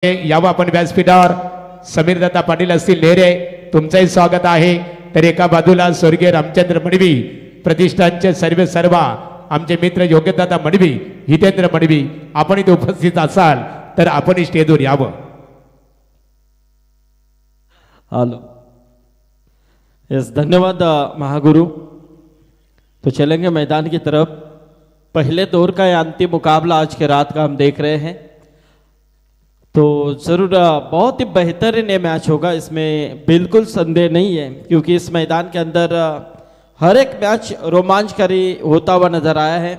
यावं आपण व्यासपीठावर समीर दत्ता पाटील असतील नेरे तुमचंही स्वागत आहे। तर एका बाजूला स्वर्गीय रामचंद्र मडवी प्रतिष्ठानचे सर्व आमचे मित्र योग्यदाता मडवी हितेंद्र मडवी आपण इथे उपस्थित असाल तर आपण स्टेजवर यावं। हेलो यस धन्यवाद महागुरु। तो चलेंगे मैदान की तरफ। पहले दौर का यह अंतिम मुकाबला आज के रात का हम देख रहे हैं, तो ज़रूर बहुत ही बेहतरीन मैच होगा, इसमें बिल्कुल संदेह नहीं है, क्योंकि इस मैदान के अंदर हर एक मैच रोमांचकारी होता हुआ नजर आया है।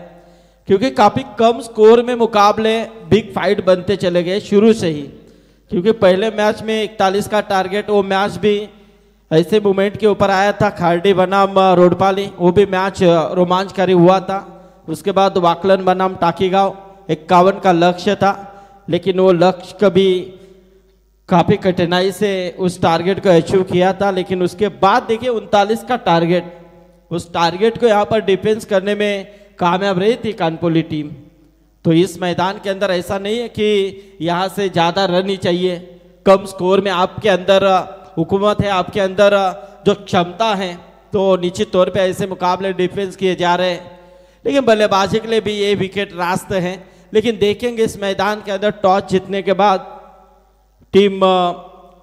क्योंकि काफ़ी कम स्कोर में मुकाबले बिग फाइट बनते चले गए शुरू से ही, क्योंकि पहले मैच में 41 का टारगेट, वो मैच भी ऐसे मोमेंट के ऊपर आया था, खारडी बनाम रोडपाली, वो भी मैच रोमांचकारी हुआ था। उसके बाद वाकलन बनाम टाकीगांव 51 का लक्ष्य था, लेकिन वो लक्ष्य कभी काफ़ी कठिनाई से उस टारगेट को अचीव किया था। लेकिन उसके बाद देखिए 39 का टारगेट, उस टारगेट को यहाँ पर डिफेंस करने में कामयाब रही थी कानपुली टीम। तो इस मैदान के अंदर ऐसा नहीं है कि यहाँ से ज़्यादा रन ही चाहिए, कम स्कोर में आपके अंदर हुकूमत है, आपके अंदर जो क्षमता है, तो निश्चित तौर पे ऐसे मुकाबले डिफेंस किए जा रहे हैं। लेकिन बल्लेबाजी के लिए भी ये विकेट रास्ते हैं। लेकिन देखेंगे इस मैदान के अंदर टॉस जीतने के बाद टीम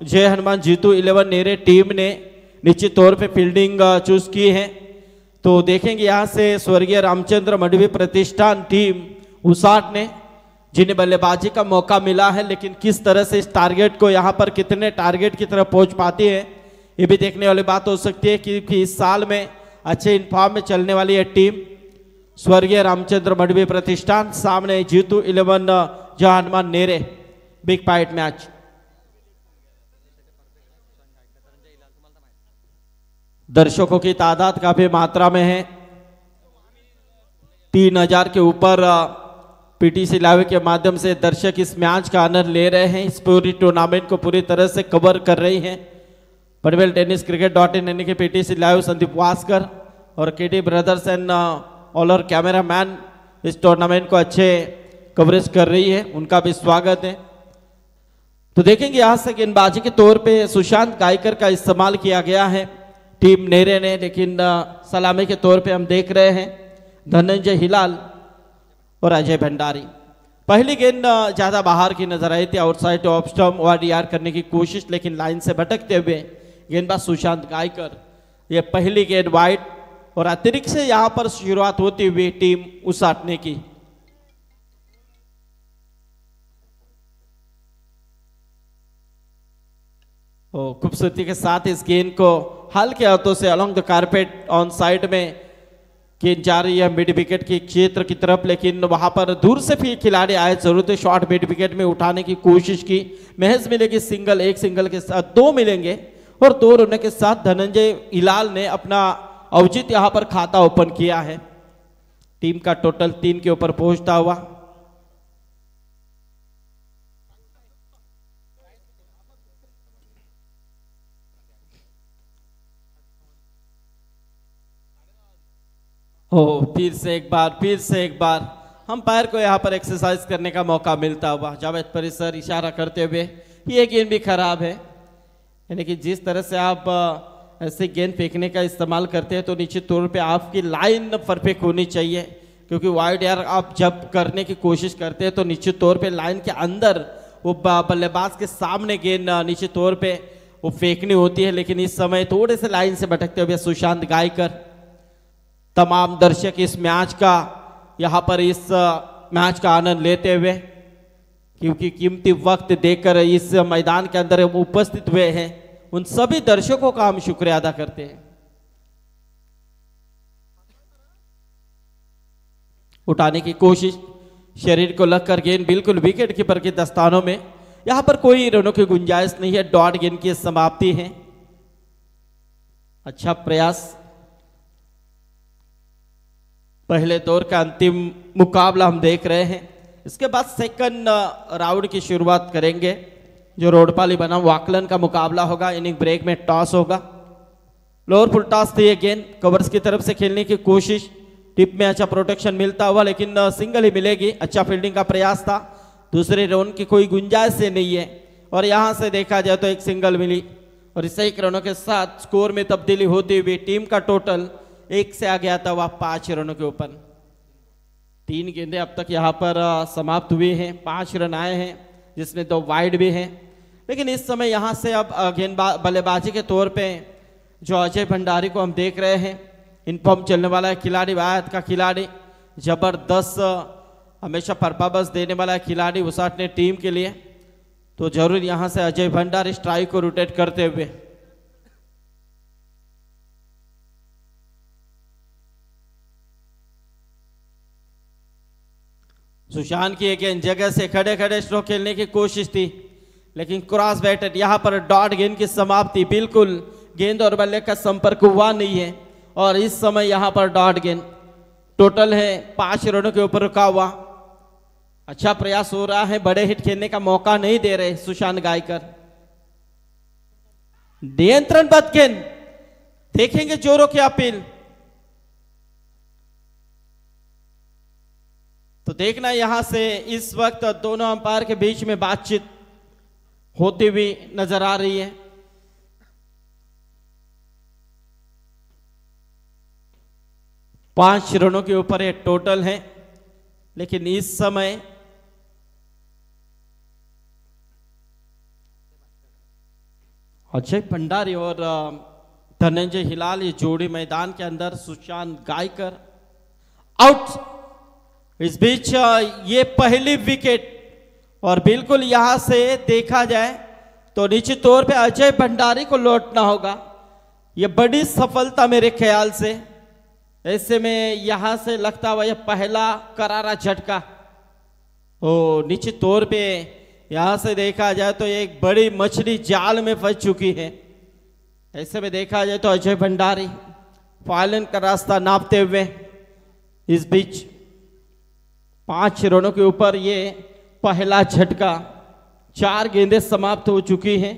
जय हनुमान जीतू 11 नेरे टीम ने निश्चित तौर पे फील्डिंग चूज की है। तो देखेंगे यहाँ से स्वर्गीय रामचंद्र मडवी प्रतिष्ठान टीम उसाट ने, जिन्हें बल्लेबाजी का मौका मिला है, लेकिन किस तरह से इस टारगेट को यहाँ पर कितने टारगेट की तरफ पहुँच पाती है, ये भी देखने वाली बात हो सकती है। क्योंकि इस साल में अच्छे इन्फॉर्म में चलने वाली है टीम स्वर्गीय रामचंद्र मडवी प्रतिष्ठान, सामने जीतू 11 जय हनुमान नेरे, बिग फाइट मैच। दर्शकों की तादाद काफी मात्रा में है, 3000 के ऊपर पीटीसी लाइव के माध्यम से दर्शक इस मैच का आनंद ले रहे हैं। इस पूरी टूर्नामेंट को पूरी तरह से कवर कर रही हैं पनवेल टेनिस क्रिकेट.in यानी कि पीटीसी लाइव संदीप वास्कर और केटी ब्रदर्स एंड ऑलर कैमरामैन इस टूर्नामेंट को अच्छे कवरेज कर रही है, उनका भी स्वागत है। तो देखेंगे यहाँ से गेंदबाजी के तौर पे सुशांत गायकर का इस्तेमाल किया गया है टीम नेरे ने, लेकिन सलामी के तौर पे हम देख रहे हैं धनंजय हिलाल और अजय भंडारी। पहली गेंद ज़्यादा बाहर की नजर आई थी, आउटसाइड ऑफ स्टंप ODR करने की कोशिश, लेकिन लाइन से भटकते हुए गेंदबाज सुशांत गायकर, ये पहली गेंद वाइड और अतिरिक्त से यहाँ पर शुरुआत होती हुई टीम उसाटने की। खूबसूरती के साथ इस गेंद को हल्के हाथों से along the carpet on side में गेंद जा रही है मिड विकेट के क्षेत्र की तरफ, लेकिन वहां पर दूर से भी खिलाड़ी आए, जरूरत है शॉट मिड विकेट में उठाने की कोशिश की, महज मिलेगी सिंगल, एक सिंगल के साथ 2 मिलेंगे और 2 रन के साथ धनंजय हिलाल ने अपना अवजित यहां पर खाता ओपन किया है। टीम का टोटल 3 के ऊपर पहुंचता हुआ। फिर से एक बार अंपायर को यहाँ पर एक्सरसाइज करने का मौका मिलता हुआ। जावेद परिसर इशारा करते हुए ये गेंद भी खराब है, यानी कि जिस तरह से आप ऐसे गेंद फेंकने का इस्तेमाल करते हैं तो निश्चित तौर पे आपकी लाइन परफेक्ट होनी चाहिए, क्योंकि वाइड एयर आप जब करने की कोशिश करते हैं तो निश्चित तौर पे लाइन के अंदर वो बल्लेबाज के सामने गेंद निश्चित तौर पे वो फेंकनी होती है। लेकिन इस समय थोड़े से लाइन से भटकते हुए सुशांत गायकर, तमाम दर्शक इस मैच का यहाँ पर इस मैच का आनंद लेते हुए, क्योंकि कीमती वक्त देकर इस मैदान के अंदर उपस्थित हुए हैं, उन सभी दर्शकों का हम शुक्रिया अदा करते हैं। उठाने की कोशिश, शरीर को लगकर गेंद बिल्कुल विकेट कीपर के दस्तानों में, यहां पर कोई रनों की गुंजाइश नहीं है, डॉट गेंद की समाप्ति है। अच्छा प्रयास। पहले दौर का अंतिम मुकाबला हम देख रहे हैं, इसके बाद सेकंड राउंड की शुरुआत करेंगे, जो रोडपाली बनाम वाकलन का मुकाबला होगा। इनिंग ब्रेक में टॉस होगा, लोअर फुल टॉस थी ये गेंद, कवर्स की तरफ से खेलने की कोशिश, टिप में अच्छा प्रोटेक्शन मिलता हुआ, लेकिन सिंगल ही मिलेगी। अच्छा फील्डिंग का प्रयास था, दूसरे रन की कोई गुंजाइश से नहीं है। और यहां से देखा जाए तो एक सिंगल मिली और इस एक रनों के साथ स्कोर में तब्दीली होती हुई टीम का टोटल 1 से आ गया था वह 5 रनों के ऊपर। 3 गेंदें अब तक यहां पर समाप्त हुई हैं, 5 रन आए हैं जिसमें 2 वाइड भी हैं। लेकिन इस समय यहां से अब बल्लेबाजी के तौर पे जो अजय भंडारी को हम देख रहे हैं, इनफॉर्म चलने वाला खिलाड़ी, वायद का खिलाड़ी, जबरदस्त हमेशा परफॉर्मेंस देने वाला खिलाड़ी उसाटने टीम के लिए। तो जरूर यहां से अजय भंडारी स्ट्राइक को रोटेट करते हुए सुशांत की एक जगह से खड़े खड़े स्ट्रोक खेलने की कोशिश थी, लेकिन क्रॉस बैटेड यहां पर डॉट गेंद की समाप्ति, बिल्कुल गेंद और बल्ले का संपर्क हुआ नहीं है। और इस समय यहां पर डॉट गेंद टोटल है 5 रनों के ऊपर रुका हुआ। अच्छा प्रयास हो रहा है, बड़े हिट खेलने का मौका नहीं दे रहे सुशांत गायकर। नियंत्रण बद गेंद, देखेंगे जोरों की अपील। तो देखना यहां से इस वक्त दोनों अंपायर के बीच में बातचीत होती हुई नजर आ रही है। पांच रनों के ऊपर ये टोटल है, लेकिन इस समय अजय भंडारी और धनंजय हिलाल ये जोड़ी मैदान के अंदर, सुशांत गायकर आउट। इस बीच ये पहली विकेट और बिल्कुल यहां से देखा जाए तो निश्चित तौर पे अजय भंडारी को लौटना होगा। ये बड़ी सफलता मेरे ख्याल से, ऐसे में यहां से लगता हुआ यह पहला करारा झटका। ओ निश्चित तौर पे यहां से देखा जाए तो एक बड़ी मछली जाल में फंस चुकी है। ऐसे में देखा जाए तो अजय भंडारी फाइनल का रास्ता नापते हुए इस बीच 5 रनों के ऊपर ये पहला झटका। 4 गेंदें समाप्त हो चुकी हैं,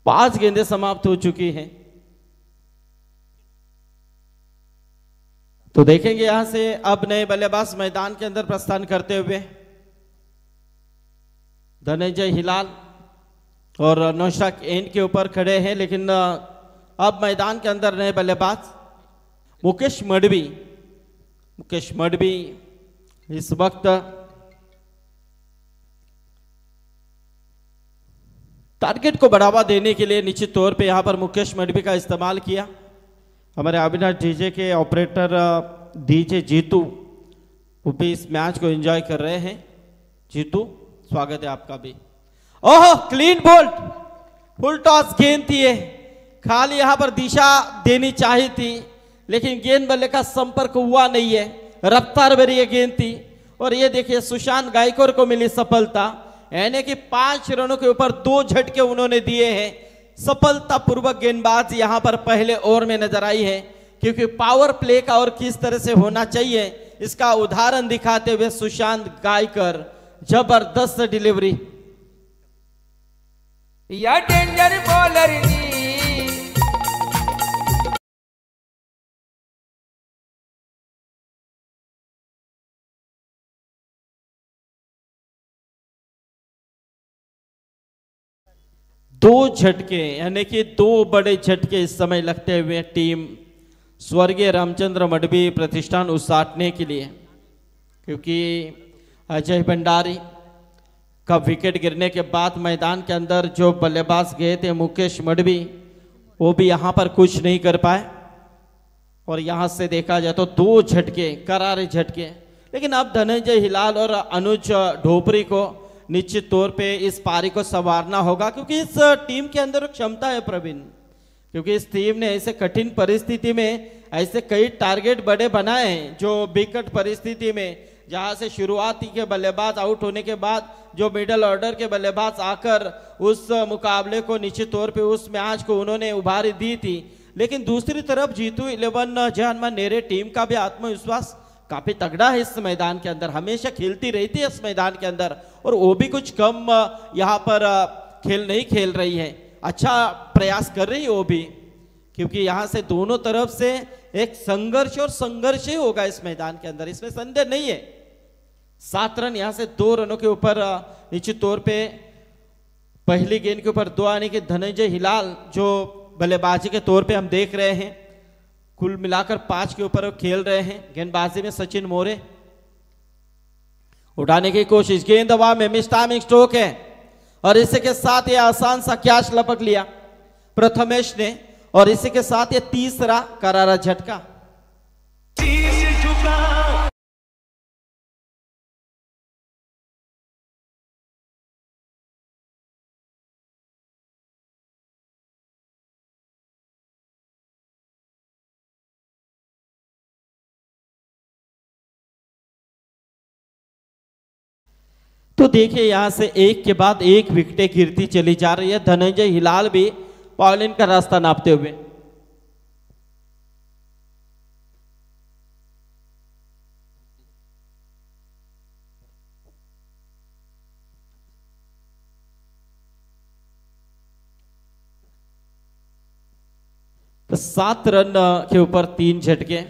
5 गेंदें समाप्त हो चुकी हैं। तो देखेंगे यहां से अब नए बल्लेबाज मैदान के अंदर प्रस्थान करते हुए धनंजय हिलाल और नौशाद एंड के ऊपर खड़े हैं। लेकिन अब मैदान के अंदर नए बल्लेबाज मुकेश मडवी। मुकेश मडवी इस वक्त टारगेट को बढ़ावा देने के लिए निश्चित तौर पे यहां पर मुकेश मडवी का इस्तेमाल किया। हमारे अविनाश डीजे के ऑपरेटर डीजे जीतू वो भी इस मैच को एंजॉय कर रहे हैं। जीतू स्वागत है आपका भी। ओह क्लीन बोल्ड, फुल टॉस गेंद थी ये, खाली यहां पर दिशा देनी चाहिए थी, लेकिन गेंद बल्ले का संपर्क हुआ नहीं है। रफ्तार भरी ये गेंद थी और ये देखिए सुशांत गायकर को मिली सफलता, यानी कि 5 रनों के ऊपर 2 झटके उन्होंने दिए हैं। सफलतापूर्वक गेंदबाज यहां पर पहले ओवर में नजर आई है, क्योंकि पावर प्ले का और किस तरह से होना चाहिए इसका उदाहरण दिखाते हुए सुशांत गायकर जबरदस्त डिलीवरी। या डेंजर बॉलर नी दो झटके, यानी कि 2 बड़े झटके इस समय लगते हुए टीम स्वर्गीय रामचंद्र मडवी प्रतिष्ठान उसाटने के लिए, क्योंकि अजय भंडारी का विकेट गिरने के बाद मैदान के अंदर जो बल्लेबाज गए थे मुकेश मडवी, वो भी यहां पर कुछ नहीं कर पाए। और यहां से देखा जाए तो 2 झटके, करारे झटके। लेकिन अब धनंजय हिलाल और अनुज ढोपरी को निश्चित तौर पे इस पारी को संवारना होगा, क्योंकि इस टीम के अंदर क्षमता है प्रवीण, क्योंकि इस टीम ने ऐसे कठिन परिस्थिति में ऐसे कई टारगेट बड़े बनाए हैं, जो विकट परिस्थिति में जहां से शुरुआती के बल्लेबाज आउट होने के बाद जो मिडल ऑर्डर के बल्लेबाज आकर उस मुकाबले को निश्चित तौर पे उस मैच को उन्होंने उभारी दी थी। लेकिन दूसरी तरफ जीतू 11 जहां नेरे टीम का भी आत्मविश्वास काफी तगड़ा है इस मैदान के अंदर, हमेशा खेलती रहती है इस मैदान के अंदर, और वो भी कुछ कम यहाँ पर खेल नहीं खेल रही है, अच्छा प्रयास कर रही है वो भी, क्योंकि यहाँ से दोनों तरफ से एक संघर्ष और संघर्ष ही होगा इस मैदान के अंदर, इसमें संदेह नहीं है। 7 रन यहाँ से 2 रनों के ऊपर निश्चित तौर पे पहली गेंद के ऊपर 2 आने के धनंजय हिलाल जो बल्लेबाजी के तौर पे हम देख रहे हैं, कुल मिलाकर 5 के ऊपर खेल रहे हैं। गेंदबाजी में सचिन मोरे उठाने की कोशिश, गेंद हवा में, मिस टाइमिंग स्ट्रोक है और इसी के साथ ये आसान सा कैच लपक लिया प्रथमेश ने और इसी के साथ ये तीसरा करारा झटका। तो देखिए यहां से एक के बाद एक विकेटें गिरती चली जा रही है। धनंजय हिलाल भी पॉलिन का रास्ता नापते हुए। तो 7 रन के ऊपर 3 झटके।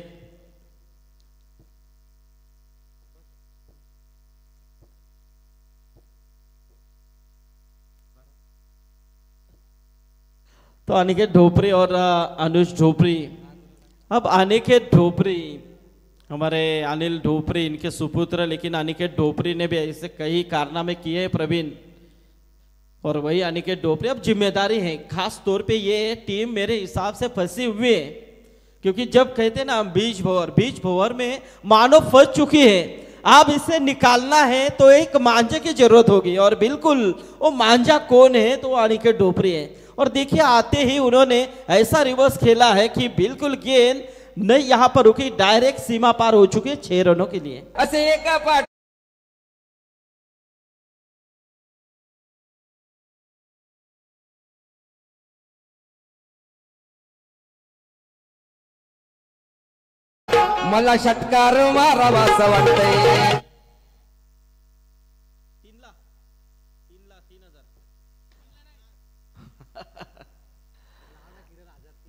तो अनिकेत ढोपरी और अनुज ढोपरी, अब अनिकेत ढोपरी हमारे अनिल ढोपरी इनके सुपुत्र, लेकिन अनिकेत ढोपरी ने भी ऐसे कई कारनामे किए हैं प्रवीण, और वही अनिकेत ढोपरी अब जिम्मेदारी है। खास तौर पे ये टीम मेरे हिसाब से फंसी हुई है, क्योंकि जब कहते ना बीच भंवर में मानो फंस चुकी है, अब इसे निकालना है तो एक मांझे की जरूरत होगी, और बिल्कुल वो मांझा कौन है तो अनिकेत ढोपरी है। और देखिए आते ही उन्होंने ऐसा रिवर्स खेला है कि बिल्कुल गेंद नहीं यहां पर रुकी, डायरेक्ट सीमा पार हो चुकी है 6 रनों के लिए। असे एका पाठ मला षटकार मारावा असं वाटतंय।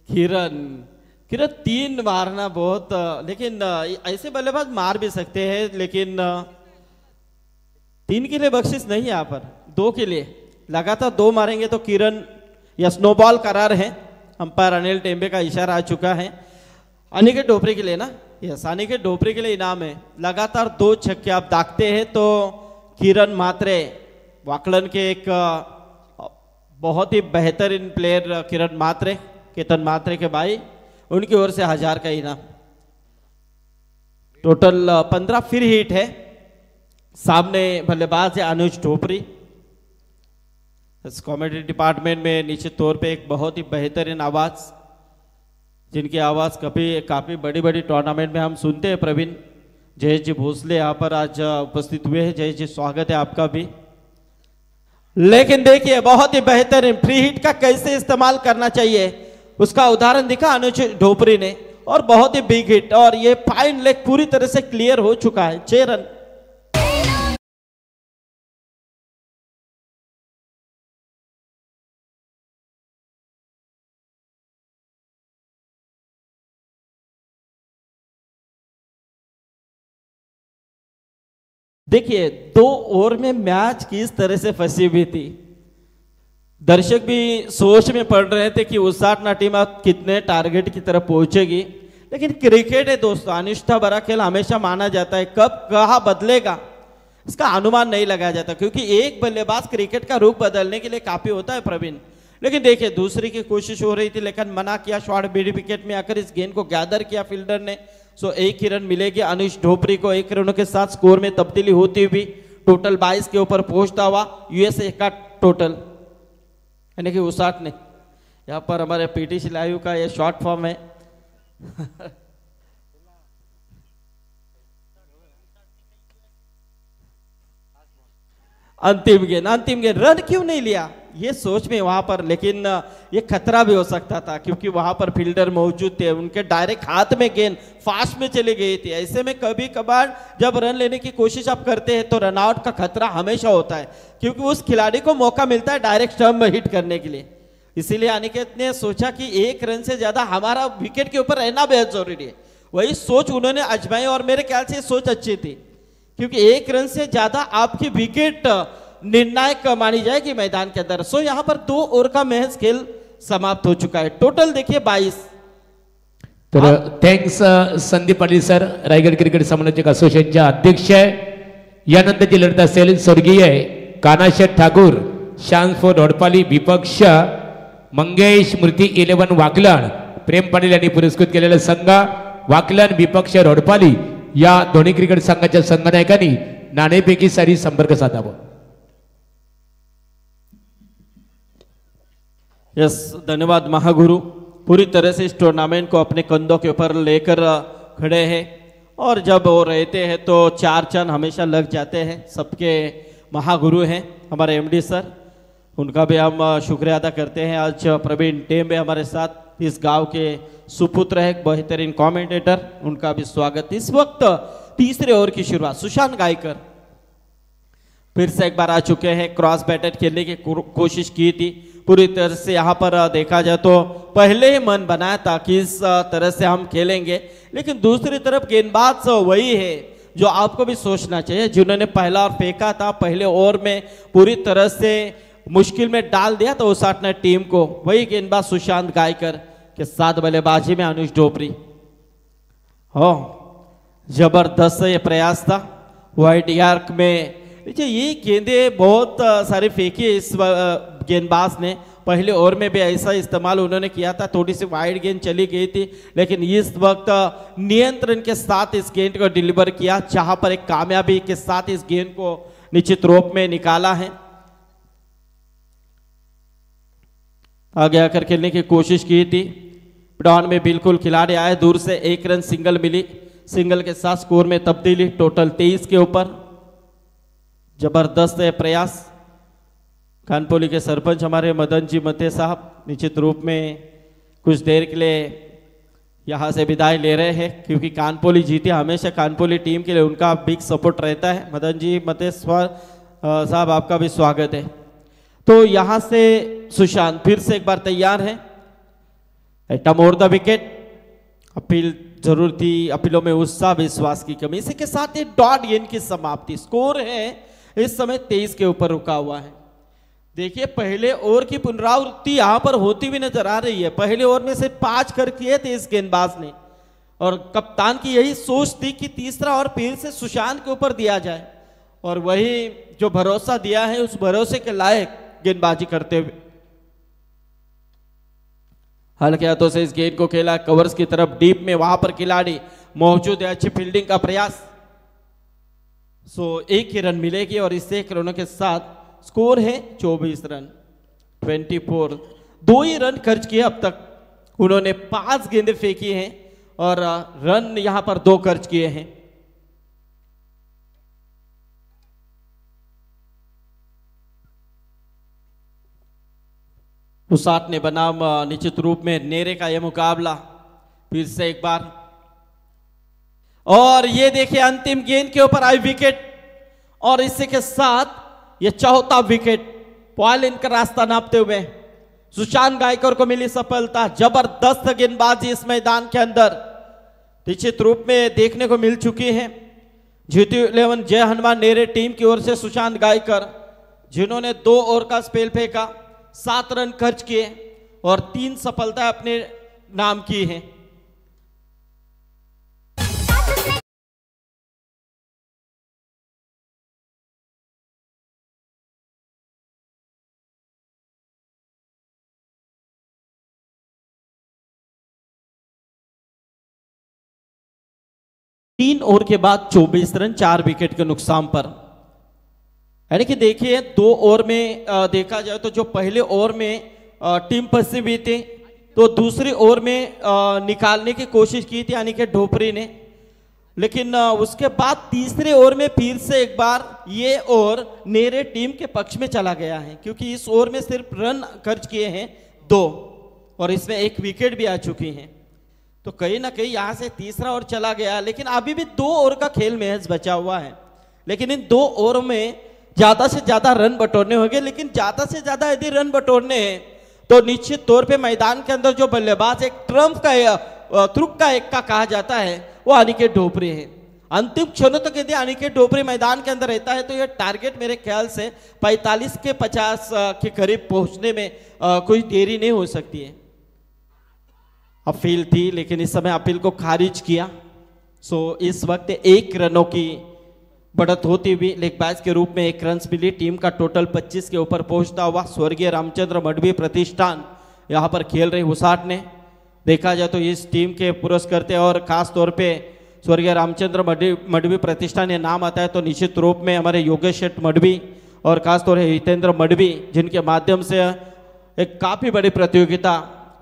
3 किरण 3 मारना बहुत, लेकिन ऐसे बल्लेबाज मार भी सकते हैं, लेकिन 3 के लिए बख्शिश नहीं है यहाँ पर, 2 के लिए लगातार 2 मारेंगे तो किरण या स्नोबॉल करार है। अंपायर अनिल टेम्बे का इशारा आ चुका है अनिकेत ढोपरी के लिए ना, यस अनिकेत ढोपरी के लिए इनाम है। लगातार 2 छक्के आप दागते हैं तो किरण मात्रे, वाकलन के एक बहुत ही बेहतरीन प्लेयर किरण मात्रे, केतन मात्रे के भाई, उनकी ओर से 1000 का इनाम। टोटल 15 फिर हिट है। सामने बल्लेबाज है अनुज ढोपरी। इस कॉमेडी डिपार्टमेंट में निश्चित तौर पे एक बहुत ही बेहतरीन आवाज, जिनकी आवाज काफी बड़ी बड़ी टूर्नामेंट में हम सुनते हैं प्रवीण। जयेश जी भोसले यहाँ पर आज उपस्थित हुए हैं। जयेश जी स्वागत है आपका भी। लेकिन देखिए बहुत ही बेहतरीन फ्री हिट का कैसे इस्तेमाल करना चाहिए उसका उदाहरण दिखा अनुज ढोपरी ने, और बहुत ही बिग हिट, और ये फाइन लेग पूरी तरह से क्लियर हो चुका है। 6 रन। देखिए 2 ओवर में मैच किस तरह से फंसी हुई थी। दर्शक भी सोच में पड़ रहे थे कि उसाटना टीम अब कितने टारगेट की तरफ पहुंचेगी, लेकिन क्रिकेट है दोस्तों, अनिश्चितता भरा खेल हमेशा माना जाता है। कब कहां बदलेगा इसका अनुमान नहीं लगाया जाता, क्योंकि एक बल्लेबाज क्रिकेट का रुख बदलने के लिए काफी होता है प्रवीण। लेकिन देखिए दूसरी की कोशिश हो रही थी, लेकिन मना किया। शॉर्ट मिड विकेट में आकर इस गेंद को गैदर किया फील्डर ने। सो 1 ही रन मिलेगी अनुज ढोपरी को। 1 रनों के साथ स्कोर में तब्दीली होती हुई टोटल 22 के ऊपर पहुंचता हुआ यूएसए का टोटल, यानी कि उसाट ने। यहाँ पर हमारे पीटीसी लाइव का ये शॉर्ट फॉर्म है। अंतिम गेंद रन क्यों नहीं लिया ये सोच में वहां पर, लेकिन ये खतरा भी हो सकता था क्योंकि वहां पर फील्डर मौजूद थे। उनके डायरेक्ट हाथ में गेंद फास्ट में चली गई थी। ऐसे में कभी कभार जब रन लेने की कोशिश आप करते हैं तो रन आउट का खतरा हमेशा होता है, क्योंकि उस खिलाड़ी को मौका मिलता है डायरेक्ट स्टंप में हिट करने के लिए। इसीलिए अनिकेत ने सोचा कि 1 रन से ज्यादा हमारा विकेट के ऊपर रहना बेहद जरूरी है। वही सोच उन्होंने आजमाई, और मेरे ख्याल से सोच अच्छी थी क्योंकि एक रन से ज्यादा आपकी विकेट निर्णायक मानी जाएगी मैदान के अंदर। सो यहाँ पर 2 ओवर का महज खेल समाप्त हो चुका है। टोटल देखिए 22। तर thanks Sandeep Patil sir, Raigad cricket समालोचक असोसिएशनचे अध्यक्ष. यानंतरची लढत असेल स्वर्गीय कानाशेठ ठाकूर, शांतफोर रोडपाली विपक्ष मंगेश मूर्ती 11 वाकलन. प्रेम पाटील यांनी पुरस्कृत केलेला संघ वाकलन विपक्ष रोडपाली या दोन्ही क्रिकेट संघाच्या संघनायकांनी नाणेफेकी सारी संपर्क साधावा. यस, धन्यवाद महागुरु। पूरी तरह से इस टूर्नामेंट को अपने कंधों के ऊपर लेकर खड़े हैं और जब वो रहते हैं तो 4 चांद हमेशा लग जाते हैं। सबके महागुरु हैं हमारे एमडी सर, उनका भी हम शुक्रिया अदा करते हैं। आज प्रवीण टेम्बे हमारे साथ इस गांव के सुपुत्र है, बेहतरीन कमेंटेटर, उनका भी स्वागत। इस वक्त तीसरे ओवर की शुरुआत सुशांत गायकर फिर से एक बार आ चुके हैं। क्रॉस बैटर खेलने की कोशिश की थी, पूरी तरह से यहाँ पर देखा जाए तो पहले ही मन बनाया था कि इस तरह से हम खेलेंगे, लेकिन दूसरी तरफ गेंदबाज वही है जो आपको भी सोचना चाहिए, जिन्होंने पहला ओवर फेंका था, पहले ओवर में पूरी तरह से मुश्किल में डाल दिया था उस ने टीम को। वही गेंदबाज सुशांत गायकर के साथ बल्लेबाजी में अनुज ढोपरी। हो जबरदस्त ये प्रयास था वाइड यार्क में। देखिए ये गेंदे बहुत सारी फेंकी इस गेंदबाज ने, पहले ओवर में भी ऐसा इस्तेमाल उन्होंने किया था, थोड़ी सी वाइड गेंद चली गई थी, लेकिन इस वक्त नियंत्रण के साथ इस गेंद को डिलीवर किया, जहां पर एक कामयाबी के साथ इस गेंद को निश्चित रूप में निकाला है। आगे आकर खेलने की कोशिश की थी, डाउन में बिल्कुल खिलाड़ी आए, दूर से 1 रन सिंगल मिली, सिंगल के साथ स्कोर में तब्दीली, टोटल 23 के ऊपर। जबरदस्त है प्रयास। कानपोली के सरपंच हमारे मदन जी मते साहब निश्चित रूप में कुछ देर के लिए यहाँ से विदाई ले रहे हैं, क्योंकि कानपोली जीती, हमेशा कानपोली टीम के लिए उनका बिग सपोर्ट रहता है। मदन जी मते साहब आपका भी स्वागत है। तो यहाँ से सुशांत फिर से एक बार तैयार है, atom over the wicket. Appeal जरूर थी, अपीलों में उत्साह विश्वास की कमी, इसी के साथ ये डॉट गेंद की समाप्ति। स्कोर है इस समय 23 के ऊपर रुका हुआ है। देखिए पहले ओवर की पुनरावृत्ति यहां पर होती हुई नजर आ रही है। पहले ओवर में से 5 कर किए थे इस गेंदबाज ने, और कप्तान की यही सोच थी कि तीसरा ओवर फिर से सुशांत के ऊपर दिया जाए, और वही जो भरोसा दिया है उस भरोसे के लायक गेंदबाजी करते हुए हल्के हाथों से इस गेंद को खेला कवर्स की तरफ, डीप में वहां पर खिलाड़ी मौजूद है, अच्छी फील्डिंग का प्रयास। सो 1 ही रन मिलेगी और इस 1 रनों के साथ स्कोर है 24 रन 24। 2 ही रन खर्च किए अब तक उन्होंने, 5 गेंदें फेंकी हैं और रन यहां पर 2 खर्च किए हैं। उसाट ने बनाम निश्चित रूप में नेरे का यह मुकाबला फिर से एक बार, और ये देखिए अंतिम गेंद के ऊपर आई विकेट, और इसी के साथ ये 4था विकेट। पॉइंट का रास्ता नापते हुए सुशांत गायकर को मिली सफलता। जबरदस्त गेंदबाजी इस मैदान के अंदर निश्चित रूप में देखने को मिल चुकी है। जीटी 11 जय हनुमान नेरे टीम की ओर से सुशांत गायकर, जिन्होंने 2 ओवर का स्पेल फेंका, 7 रन खर्च किए और 3 सफलताएं अपने नाम की हैं। तीन ओवर के बाद 24 रन 4 विकेट के नुकसान पर। यानी कि देखिए 2 ओवर में देखा जाए तो जो पहले ओवर में टीम फंसी हुई थी, तो दूसरे ओवर में निकालने की कोशिश की थी यानी कि ढोपरी ने, लेकिन उसके बाद तीसरे ओवर में फिर से एक बार ये ओवर नेरे टीम के पक्ष में चला गया है, क्योंकि इस ओवर में सिर्फ रन खर्च किए हैं 2 और इसमें 1 विकेट भी आ चुकी हैं। तो कहीं ना कहीं यहां से तीसरा ओवर चला गया, लेकिन अभी भी 2 ओवर का खेल महज बचा हुआ है। लेकिन इन 2 ओवर में ज्यादा से ज्यादा रन बटोरने होंगे, लेकिन ज्यादा से ज्यादा यदि रन बटोरने हैं तो निश्चित तौर पे मैदान के अंदर जो बल्लेबाज एक ट्रम्प का तुर्क का एक का कहा जाता है वो अनिकेत ढोपरी है। अंतिम क्षणों तक यदि अनिकेत ढोपरी मैदान के अंदर रहता है तो यह टारगेट मेरे ख्याल से 45 के 50 के करीब पहुंचने में कोई देरी नहीं हो सकती है। अपील थी लेकिन इस समय अपील को खारिज किया। सो इस वक्त 1 रनों की बढ़त होती हुई लेग बैच के रूप में 1 रन मिली। टीम का टोटल 25 के ऊपर पहुंचता हुआ स्वर्गीय रामचंद्र मडवी प्रतिष्ठान यहां पर खेल रही हुसाट ने देखा जाए तो इस टीम के पुरस्कर्ते और खास तौर पे स्वर्गीय रामचंद्र मडवी प्रतिष्ठान ये नाम आता है तो निश्चित रूप में हमारे योगेश शेठ मडवी और खास तौर पर हितेंद्र मडवी जिनके माध्यम से एक काफी बड़ी प्रतियोगिता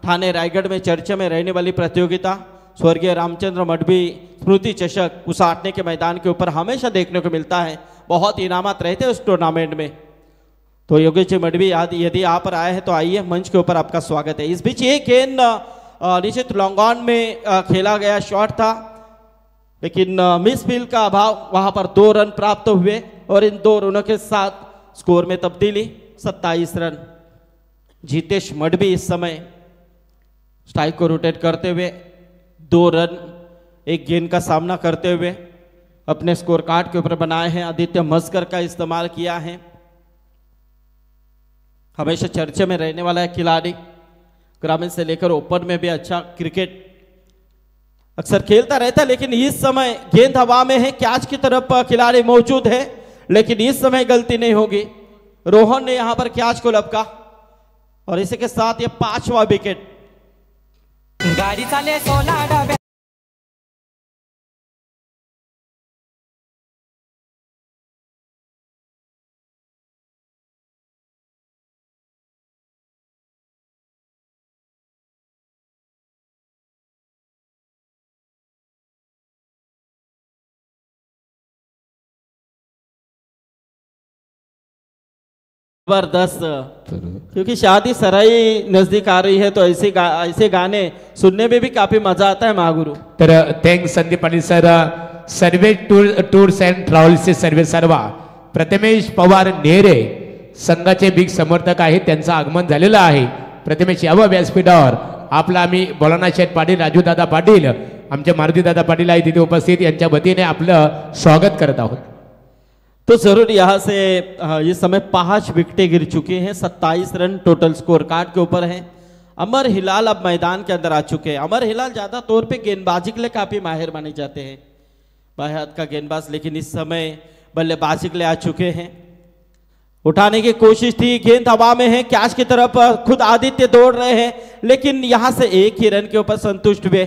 ठाणे रायगढ़ में चर्चा में रहने वाली प्रतियोगिता स्वर्गीय रामचंद्र मडवी स्मृति चषक उसाटने के मैदान के ऊपर हमेशा देखने को मिलता है। बहुत इनामात रहते हैं उस टूर्नामेंट में। तो योगेश जी मडवी यदि यहाँ पर आए हैं तो आइए, मंच के ऊपर आपका स्वागत है। इस बीच ये गेंद निश्चित लॉन्ग ऑन में खेला गया शॉट था लेकिन मिस फील्ड का अभाव, वहां पर 2 रन प्राप्त हुए और इन 2 रनों के साथ स्कोर में तब्दीली 27 रन। जीतेश मडवी इस समय स्ट्राइक को रोटेट करते हुए 2 रन 1 गेंद का सामना करते हुए अपने स्कोर कार्ड के ऊपर बनाए हैं। आदित्य मस्कर का इस्तेमाल किया है, हमेशा चर्चे में रहने वाला है खिलाड़ी। ग्रामीण से लेकर ओपन में भी अच्छा क्रिकेट अक्सर खेलता रहता है लेकिन इस समय गेंद हवा में है, कैच की तरफ खिलाड़ी मौजूद है लेकिन इस समय गलती नहीं होगी। रोहन ने यहां पर कैच को लपका और इसी के साथ ये 5वां विकेट। गाडी चाले 16 डब्या जबरदस्त, क्योंकि शादी सराई नजदीक आ रही है तो ऐसे गाने सुनने में भी काफी मजा आता है महागुरु। तर thanks Sandeep Patil sir, Sarve tours and ट्रॅव्हल्सचे सर्वे सर्वा प्रथमेश पवार नेरे संघाचे बिग समर्थक आहेत, त्यांचं आगमन झालेलं आहे। प्रथमेश यावं व्यासपीठावर। आपला आम्ही बोलाना शेठ पाटील, राजू दादा पाटील, आमचे मारुती दादा पाटील आहे तिथे उपस्थित, यांच्या वतीने आपलं स्वागत करत आहोत। तो जरूर यहाँ से इस समय 5 विकेटें गिर चुकी हैं, 27 रन टोटल स्कोर कार्ड के ऊपर हैं। अमर हिलाल अब मैदान के अंदर आ चुके हैं। अमर हिलाल ज्यादा तौर पे गेंदबाजी के लिए काफी माहिर माने जाते हैं, बाएं हाथ का गेंदबाज, लेकिन इस समय बल्लेबाजी के लिए आ चुके हैं। उठाने की कोशिश थी, गेंद हवा में है, कैच की तरफ खुद आदित्य दौड़ रहे हैं लेकिन यहां से 1 ही रन के ऊपर संतुष्ट हुए।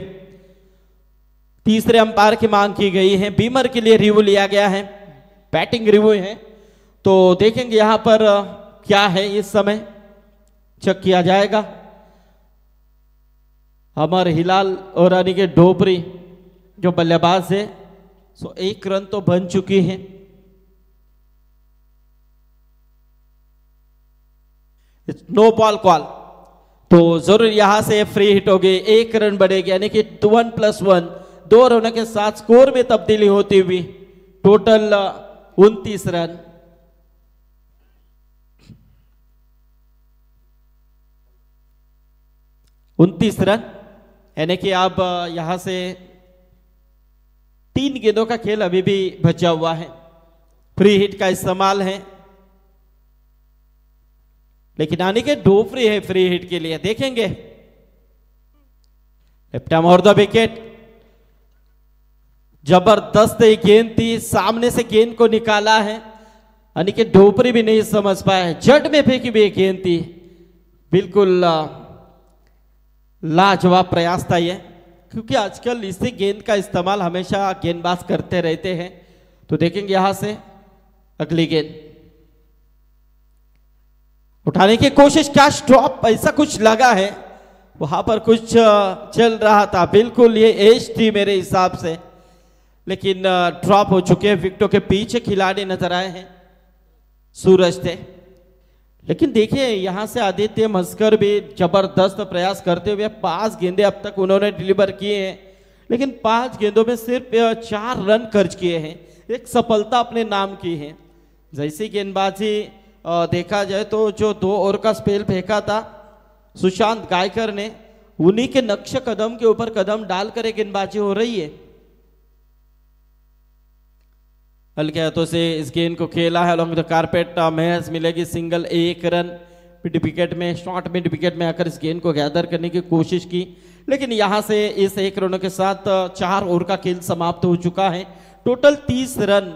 तीसरे अंपायर की मांग की गई है, बीमर के लिए रिव्यू लिया गया है, बैटिंग रिव्यू है तो देखेंगे यहां पर क्या है। इस समय चेक किया जाएगा। अमर हिलाल और अनिकेत ढोपरी जो बल्लेबाज है, सो 1 रन तो बन चुकी है। नो बॉल कॉल, तो जरूर यहां से फ्री हिट होगी, 1 रन बढ़ेगी यानी कि 1+1 2 रनों के साथ स्कोर में तब्दीली होती हुई टोटल 29 रन। यानी कि अब यहां से 3 गेंदों का खेल अभी भी बचा हुआ है। फ्री हिट का इस्तेमाल है लेकिन अनिकेत ढोपरी है फ्री हिट के लिए, देखेंगे। लेफ्ट आर्म और द विकेट, जबरदस्त गेंद थी, सामने से गेंद को निकाला है, अनिकेत ढोपरी भी नहीं समझ पाए, जट में फेंकी भी गेंद थी। बिल्कुल लाजवाब प्रयास था ये, क्योंकि आजकल इसी गेंद का इस्तेमाल हमेशा गेंदबाज करते रहते हैं। तो देखेंगे यहां से अगली गेंद उठाने की कोशिश, क्या स्टॉप ऐसा कुछ लगा है, वहां पर कुछ चल रहा था, बिल्कुल ये एज थी मेरे हिसाब से, लेकिन ड्रॉप हो चुके हैं। विकेटों के पीछे खिलाड़ी नजर आए हैं, सूरज थे। लेकिन देखिए यहां से आदित्य मस्कर भी जबरदस्त प्रयास करते हुए 5 गेंदे अब तक उन्होंने डिलीवर किए हैं, लेकिन 5 गेंदों में सिर्फ 4 रन खर्च किए हैं, एक सफलता अपने नाम की है। जैसी गेंदबाजी देखा जाए तो जो 2 ओवर का स्पेल फेंका था सुशांत गायकर ने, उन्हीं के नक्श कदम के ऊपर कदम डालकर एक गेंदबाजी हो रही है। हल्के हाथों से इस गेंद को खेला है अलॉन्ग द कारपेट। महज मिलेगी सिंगल, 1 रन। मिड विकेट में, शॉर्ट मिड विकेट में आकर इस गेंद को गैदर करने की कोशिश की, लेकिन यहां से इस 1 रनों के साथ 4 ओवर का खेल समाप्त हो चुका है। टोटल 30 रन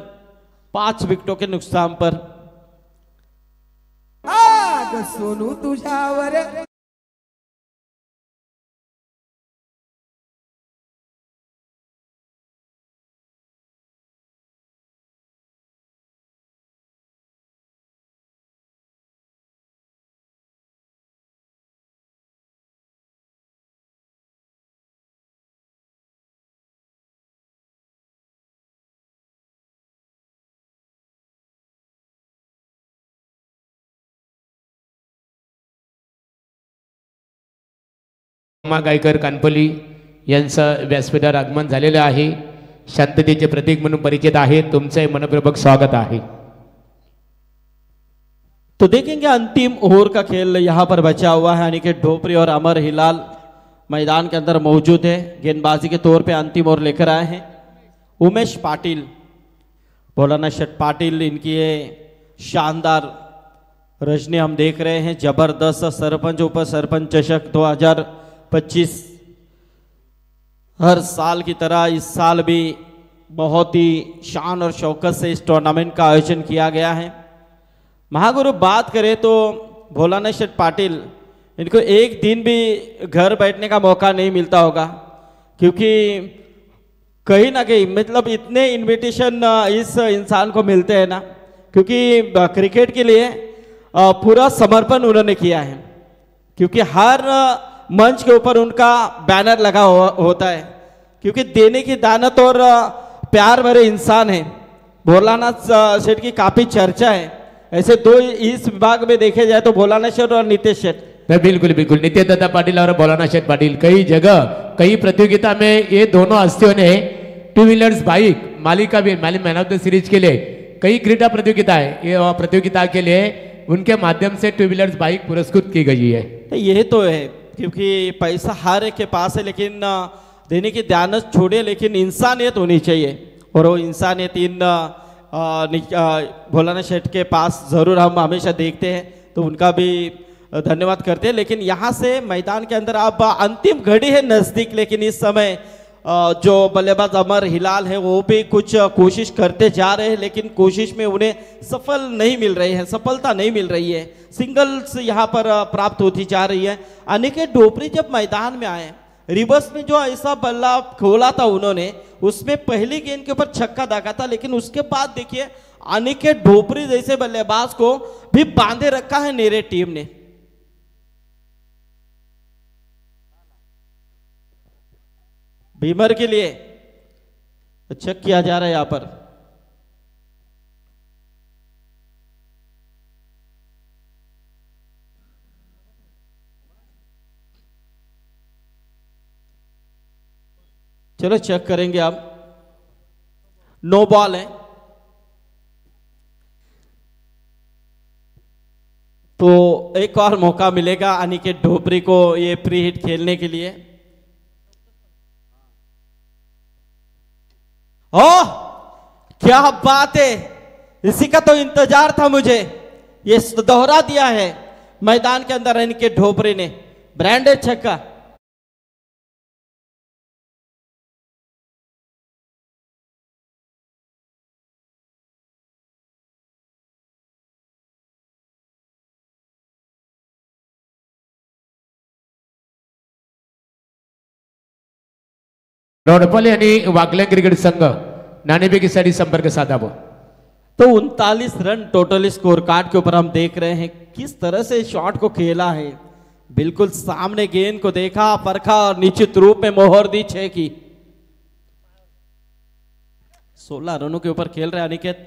5 विकेटों के नुकसान पर। आग सोनू तुझ्यावर उमा गायकर कानपली यांचं व्यासपीठावर आगमन झालेलं आहे. शांततेचे प्रतीक म्हणून परिचित आहे. तुमचे मनपूर्वक स्वागत आहे. तो देखेंगे अंतिम ओवर का खेल यहां पर बचा हुआ है। अनिकेत ढोपरी और अमर हिलाल मैदान के अंदर मौजूद है। गेंदबाजी के तौर पे अंतिम ओवर लेकर आए हैं उमेश पाटिल, भोलानाथ शेठ पाटिल। इनकी ये शानदार रजनी हम देख रहे हैं। जबरदस्त सरपंच उप सरपंच चषक 2025 हर साल की तरह इस साल भी बहुत ही शान और शौकत से इस टूर्नामेंट का आयोजन किया गया है। महागुरु बात करें तो भोलानाथ शेठ पाटिल, इनको एक दिन भी घर बैठने का मौका नहीं मिलता होगा, क्योंकि कहीं ना कहीं मतलब इतने इनविटेशन इस इंसान को मिलते हैं ना, क्योंकि क्रिकेट के लिए पूरा समर्पण उन्होंने किया है। क्योंकि हर मंच के ऊपर उनका बैनर लगा होता है, क्योंकि देने की दानत और प्यार भरे इंसान है। भोलानाथ शेठ की काफी चर्चा है। ऐसे दो इस विभाग में देखे जाए तो भोलानाथ शेठ और नितेश शेठ। बिल्कुल बिल्कुल, नित्य दत्ता पाटिल और भोलानाथ शेठ पाटिल कई जगह कई प्रतियोगिता में ये दोनों हस्तियों ने 2 व्हीलर्स बाइक मालिका भी मैन ऑफ द सीरीज के लिए कई क्रीडा प्रतियोगिता के लिए उनके माध्यम से 2 व्हीलर्स बाइक पुरस्कृत की गई है। ये तो है, क्योंकि पैसा हर एक के पास है, लेकिन देने की दानत छोड़े, लेकिन इंसानियत होनी चाहिए। और वो इंसानियत इन भोलानाथ शेठ के पास जरूर हम हमेशा देखते हैं, तो उनका भी धन्यवाद करते हैं। लेकिन यहाँ से मैदान के अंदर अब अंतिम घड़ी है नजदीक, लेकिन इस समय जो बल्लेबाज अमर हिलाल है वो भी कुछ कोशिश करते जा रहे हैं, लेकिन कोशिश में उन्हें सफलता नहीं मिल रही है। सिंगल्स यहाँ पर प्राप्त होती जा रही है। अनिकेत ढोपरी जब मैदान में आए, रिवर्स में जो ऐसा बल्ला खोला था उन्होंने, उसमें पहली गेंद के ऊपर छक्का दागा था, लेकिन उसके बाद देखिए अनिकेत ढोपरी जैसे बल्लेबाज को भी बांधे रखा है नेरे टीम ने। बीमर के लिए चेक किया जा रहा है यहां पर। चलो चेक करेंगे अब। नो बॉल है, तो एक और मौका मिलेगा अनिकेत ढोपरी को ये प्री हिट खेलने के लिए। ओह क्या बात है, इसी का तो इंतजार था मुझे। ये दोहरा दिया है मैदान के अंदर अनिकेत ढोपरी ने, ब्रांडेड छक्का। रोडपल आणि वाकले क्रिकेट संघ नाणेफेकीसाठी संपर्क साधावा। तो 39 रन टोटल स्कोर कार्ड के ऊपर हम देख रहे हैं किस तरह से शॉट को खेला है। बिल्कुल सामने गेंद को देखा, परखा और निश्चित रूप में मोहर दी 6 की। 16 रनों के ऊपर खेल रहे अनिकेत।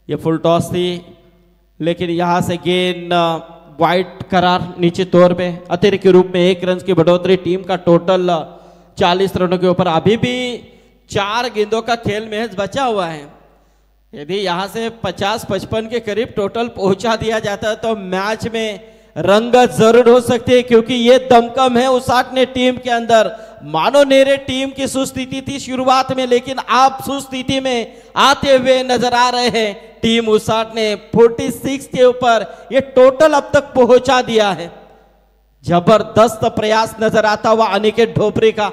ये फुल टॉस थी, लेकिन यहां से गेंद वाइड करार निश्चित तौर पे अतिरिक्त के रूप में 1 रन की बढ़ोतरी। टीम का टोटल 40 रनों के ऊपर। अभी भी 4 गेंदों का खेल महज बचा हुआ है। यदि यहां से 50-55 के करीब टोटल पहुंचा दिया जाता है तो मैच में रंगत जरूर हो सकती है, क्योंकि ये दमकम है उसाटने टीम के अंदर। मानो नेरे टीम की सुस्थिति थी शुरुआत में, लेकिन आप सुस्थिति में आते हुए नजर आ रहे हैं। टीम उसाटने 46 के ऊपर ये टोटल अब तक पहुंचा दिया है। जबरदस्त प्रयास नजर आता हुआ अनिकेत ढोपरी का।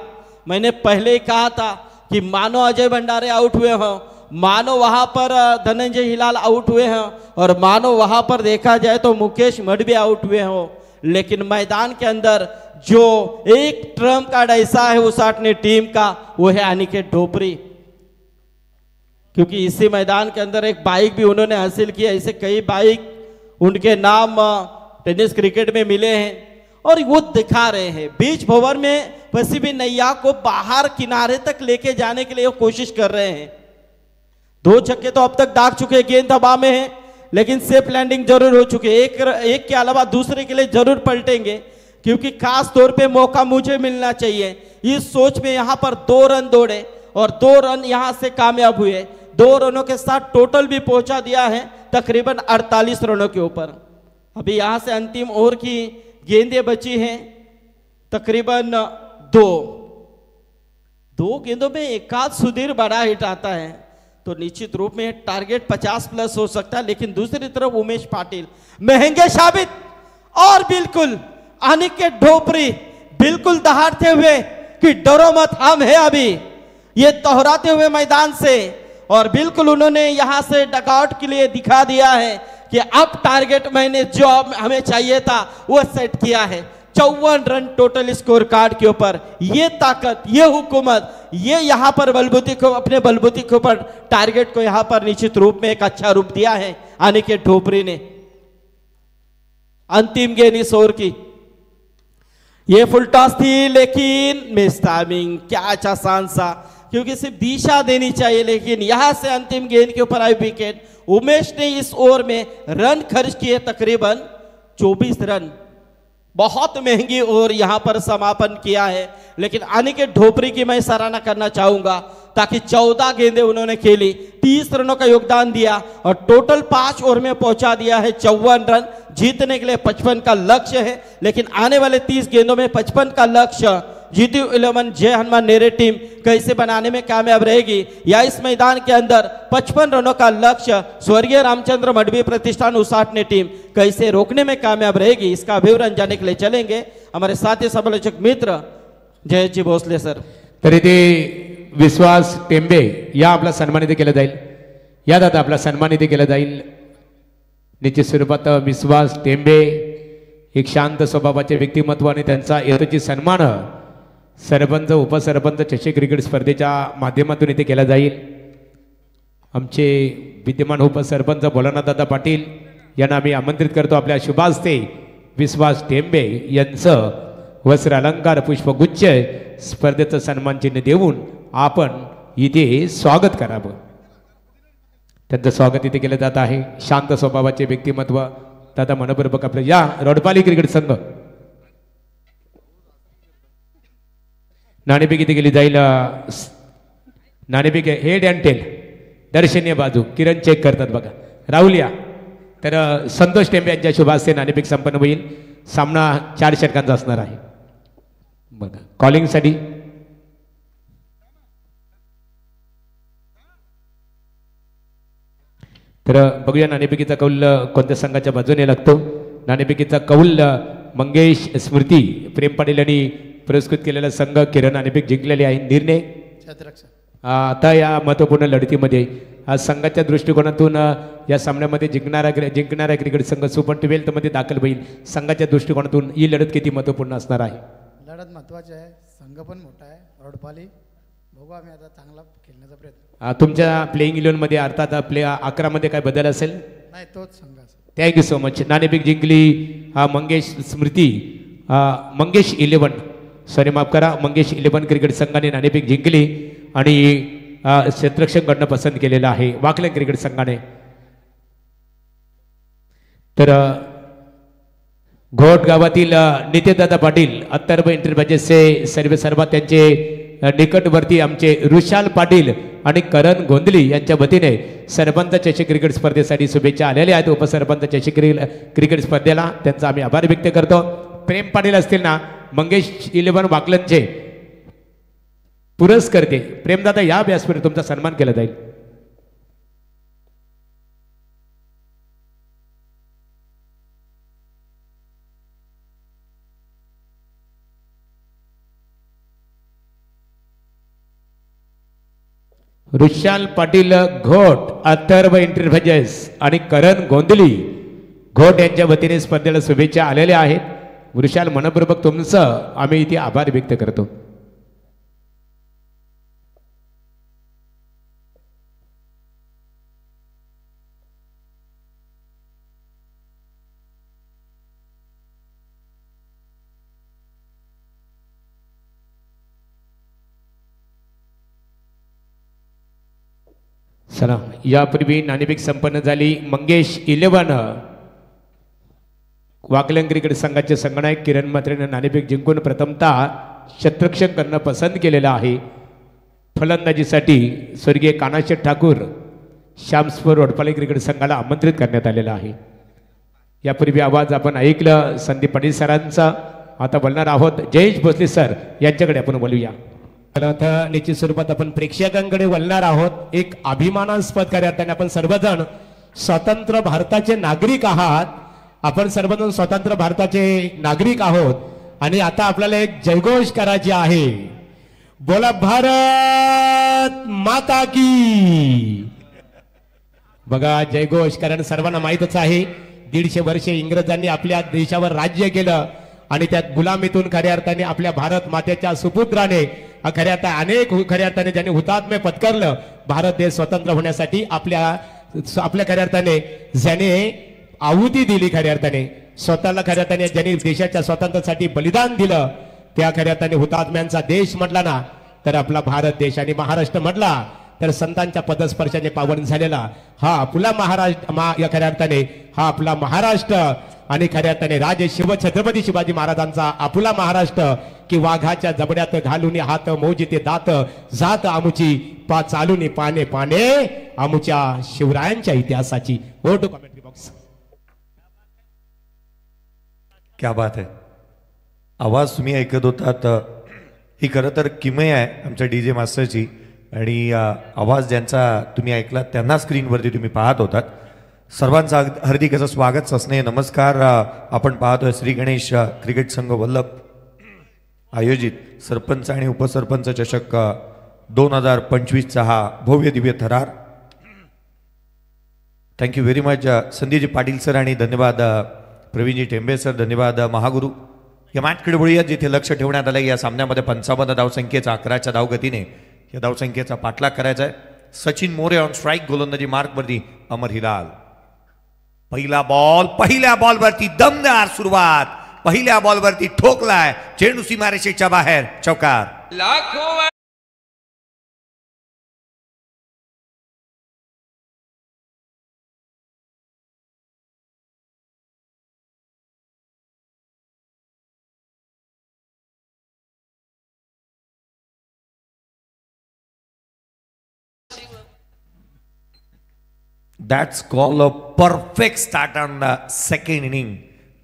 मैंने पहले ही कहा था कि मानो अजय भंडारे आउट हुए हों, मानो वहां पर धनंजय हिलाल आउट हुए हैं, और मानो वहां पर देखा जाए तो मुकेश मडवी आउट हुए हों, लेकिन मैदान के अंदर जो एक ट्रम्प कार्ड ऐसा है उसाटने टीम का, वो है अनिकेत ढोपरी। क्योंकि इसी मैदान के अंदर एक बाइक भी उन्होंने हासिल किया। ऐसे कई बाइक उनके नाम टेनिस क्रिकेट में मिले हैं और वो दिखा रहे हैं। बीच भंवर में फंसी हुई नैया को बाहर किनारे तक लेके जाने के लिए वो कोशिश कर रहे हैं। 2 छक्के तो अब तक दाग चुके, गेंद हवा में है, लेकिन सेफ लैंडिंग जरूर हो चुके। एक के अलावा दूसरे के लिए जरूर पलटेंगे, क्योंकि खास तौर पे मौका मुझे मिलना चाहिए। इस सोच में यहां पर 2 रन दौड़े और 2 रन यहां से कामयाब हुए। 2 रनों के साथ टोटल भी पहुंचा दिया है तकरीबन 48 रनों के ऊपर। अभी यहां से अंतिम ओवर की गेंदें बची हैं तकरीबन 2 गेंदों में एकाध सुधीर बड़ा हिट आता है तो निश्चित रूप में टारगेट 50+ हो सकता है। लेकिन दूसरी तरफ उमेश पाटिल महंगे साबित, और बिल्कुल अनिकेत ढोपरी बिल्कुल दहाड़ते हुए कि डरो मत, हम है अभी, ये दोहराते हुए मैदान से, और बिल्कुल उन्होंने यहां से डकआउट के लिए दिखा दिया है कि अब टारगेट मैंने जो हमें चाहिए था वो सेट किया है। 54 रन टोटल स्कोर कार्ड के ऊपर। ये ताकत, ये हुकूमत, ये यहां पर बलबूती को, अपने बलबूती के ऊपर टारगेट को यहां पर निश्चित रूप में एक अच्छा रूप दिया है अनिकेत ढोपरी ने। अंतिम गेंद इस ओवर की, ये फुल टॉस थी लेकिन मिस टाइमिंग। क्या अच्छा सांसा, क्योंकि सिर्फ दिशा देनी चाहिए, लेकिन यहां से अंतिम गेंद के ऊपर आई विकेट। उमेश ने इस ओवर में रन खर्च किए तकरीबन 24 रन। बहुत महंगी ओवर यहां पर समापन किया है, लेकिन अनिकेत ढोपरी की मैं सराहना करना चाहूंगा, ताकि 14 गेंदें उन्होंने खेली, 30 रनों का योगदान दिया और टोटल 5 ओवर में पहुंचा दिया है 54 रन। जीतने के लिए 55 का लक्ष्य है, लेकिन आने वाले 30 गेंदों में 55 का लक्ष्य जीटी 11 जय हनुमान नेरे टीम कैसे बनाने में कामयाब रहेगी, या इस मैदान के अंदर 55 रनों का लक्ष्य स्वर्गीय रामचंद्र मडवी प्रतिष्ठान उसाटने टीम कैसे रोकने में कामयाब रहेगी, इसका विवरण जानने के लिए चलेंगे हमारे साथी समालोचक मित्र जयजी भोसले सर। तरी ते विश्वास टेंबे या आपला सन्मानित केलं जाईल, या दादा आपला सन्मानित केलं जाईल। निश्चित स्वरूपात विश्वास टेंबे एक शांत स्वभावाचे व्यक्तिमत्व आणि त्यांचा यथोचित सन्मान सरपंच उपसरपंच चषक क्रिकेट स्पर्धेच्या माध्यमातून इथे केला जाईल। आमचे विद्यमान उपसरपंच भोलानाथदादा पाटील यांना आम्ही आमंत्रित करतो आपल्या शुभ हस्ते विश्वास टेंबे यांचं वस्त्र अलंकार पुष्पगुच्छ स्पर्धेचं सन्मान चिन्ह देऊन आपण इथे स्वागत करावं। त्यांचं स्वागत इथे केलं जात आहे। शांत स्वभावाचे व्यक्तिमत्व दादा मनपूर्वक आपलं या रोडपाली क्रिकेट संघ नाणेफेक इथे केली जाईल। नाणेफेक हेड अँड टेल दर्शनीय बाजू किरण चेक करतात बघा राहुल या, तर संतोष टेंबे यांच्या शुभ हस्ते नाणेफेक संपन्न होईल। सामना 4 षटकांचा असणार आहे बघा कॉलिंगसाठी। तर बघूया नाणेफेकीचा कौल कोणत्या संघाच्या बाजूने लागतो। नाणेफेकीचा कौल मंगेश स्मृती प्रेम पाटील यांनी पुरस्कृत केलेला संघ किरण नाणेफेक जिंकलेले आहे। निर्णय आता या महत्त्वपूर्ण लढतीमध्ये आज संघाच्या दृष्टिकोनातून या सामन्यामध्ये जिंकणारा क्रिकेट संघ सुपर 12 मध्ये दाखल होईल। संघाच्या दृष्टिकोनातून ही लढत किती महत्त्वपूर्ण असणार आहे? लढत महत्त्वाची आहे, संघ पण मोठा आहे रोडपाली, बघू आम्ही आता चांगला खेळण्याचा प्रयत्न। तुमच्या प्लेइंग 11 मध्ये अर्थात प्ले 11 मध्ये काय बदल असेल? नाही, तोच संघ असेल। Thank you so much. नाणेफेक जिंकली मंगेश स्मृती मंगेश 11 सॉरी माफ करा मंगेश 11 क्रिकेट संघाने नाणेफेक जिंकली आणि क्षेत्ररक्षण करणं पसंत केलेलं आहे वाकले क्रिकेट संघाने। तर घोट गावातील नितेशदादा पाटील अत्तरब इंटरप्राइजेसचे सर्व त्यांचे निकटवर्ती आमचे ऋषाल पाटील आणि करण गोंधली यांच्या वतीने सरपंच चषक क्रिकेट स्पर्धेसाठी शुभेच्छा आलेल्या आहेत. उपसरपंच चषक क्रिकेट स्पर्धेला त्यांचा आम्ही आभार व्यक्त करतो. प्रेम पाटील असतील ना, मंगेश 11 वाकलनचे पुरस्कर्ते प्रेमदादा या व्यासपीठावर तुमचा सन्मान केला जाईल. ऋषाल पाटील घोट, अथर्व इंटरप्राइजेस आणि करण गोंधली घोट यांच्या वतीने स्पर्धेला शुभेच्छा आलेल्या आहेत. ऋषाल, मनपूर्वक तुमचं आम्ही इथे आभार व्यक्त करतो. चला, यापूर्वी नाणेफेक संपन्न झाली. मंगेश 11 वाकलन क्रिकेट संघाचे संगणक किरण म्हात्रेने नाणेफेक जिंकून प्रथमतः शतरक्षण करणं पसंत केलेलं आहे. फलंदाजीसाठी स्वर्गीय कानाशेठ ठाकूर श्यामस्पर वडपाले क्रिकेट संघाला आमंत्रित करण्यात आलेला आहे. यापूर्वी आवाज आपण ऐकलं संदीप पाटील सरांचा. आता बोलणार आहोत जयेश भोसले सर यांच्याकडे आपण बोलूया. आता निश्चित स्वरूपात आपण प्रेक्षकांकडे वळणार आहोत. एक अभिमानास्पद कार्य अर्थाने आपण सर्वजण स्वतंत्र भारताचे नागरिक आहात. आपण सर्वजण स्वतंत्र भारताचे नागरिक आहोत आणि आता आपल्याला एक जयघोष करायची आहे. बोला भारत माता की. बघा जयघोष, कारण सर्वांना माहीतच आहे 150 वर्षे इंग्रजांनी आपल्या देशावर राज्य केलं आणि त्यात गुलामीतून खऱ्या अर्थाने आपल्या भारत मातेच्या सुपुत्राने खऱ्या अनेक खऱ्या अर्थाने ज्यांनी हुतात्म्य पत्करलं भारत देश स्वतंत्र होण्यासाठी आपल्या खऱ्या अर्थाने ज्याने आहुती दिली, खऱ्या अर्थाने स्वतःला खऱ्या अर्थाने ज्यांनी देशाच्या स्वातंत्र्यासाठी बलिदान दिलं, त्या खऱ्या अर्थाने हुतात्म्यांचा देश म्हटला ना तर आपला भारत देश, आणि महाराष्ट्र म्हटला तर संतांच्या पदस्पर्शाने पावन झालेला हा आपला महाराष्ट्र. या खऱ्या अर्थाने हा आपला महाराष्ट्र आणि खऱ्या अर्थाने राजे छत्रपती शिवाजी महाराजांचा आपला महाराष्ट्र की वाघाच्या जबड्यात घालून हात मोजिते दात जात आमुची चालून पाने पाने आमुच्या शिवरायांच्या इतिहासाची. Go to commentary box. क्या बात आहे. आवाज तुम्ही ऐकत होतात ही खरं तर किमया आहे आमच्या DJ मास्टरची, आणि आवाज ज्यांचा तुम्ही ऐकलात त्यांना स्क्रीनवरती तुम्ही पाहत होतात. सर्वांचं हार्दिक असं स्वागत, सस्नेह नमस्कार. आपण पाहतोय श्री गणेश क्रिकेट संघ वल्लभ आयोजित सरपंच आणि उपसरपंच चषक 2025चा हा भव्य दिव्य थरार. Thank you very much Sandeepji Patil sir, आणि धन्यवाद प्रवीणजी टेंबे सर, धन्यवाद महागुरु. या मॅचकडे वळूया जिथे लक्ष ठेवण्यात आलं. या सामन्यामध्ये 55 धावसंख्येचा 11च्या धावगतीने या धावसंख्येचा पाठलाग करायचा आहे. सचिन मोरे ऑन स्ट्राईक, गोलंदाजी मार्कवरती अमर हिलाल. पहिला बॉल, पहिल्या बॉलवरती दमदार सुरुवात, पहिल्या बॉलवरती ठोकलाय चेंडू सीमारेषेच्या बाहेर, चौकार. That's called a perfect start on the second inning.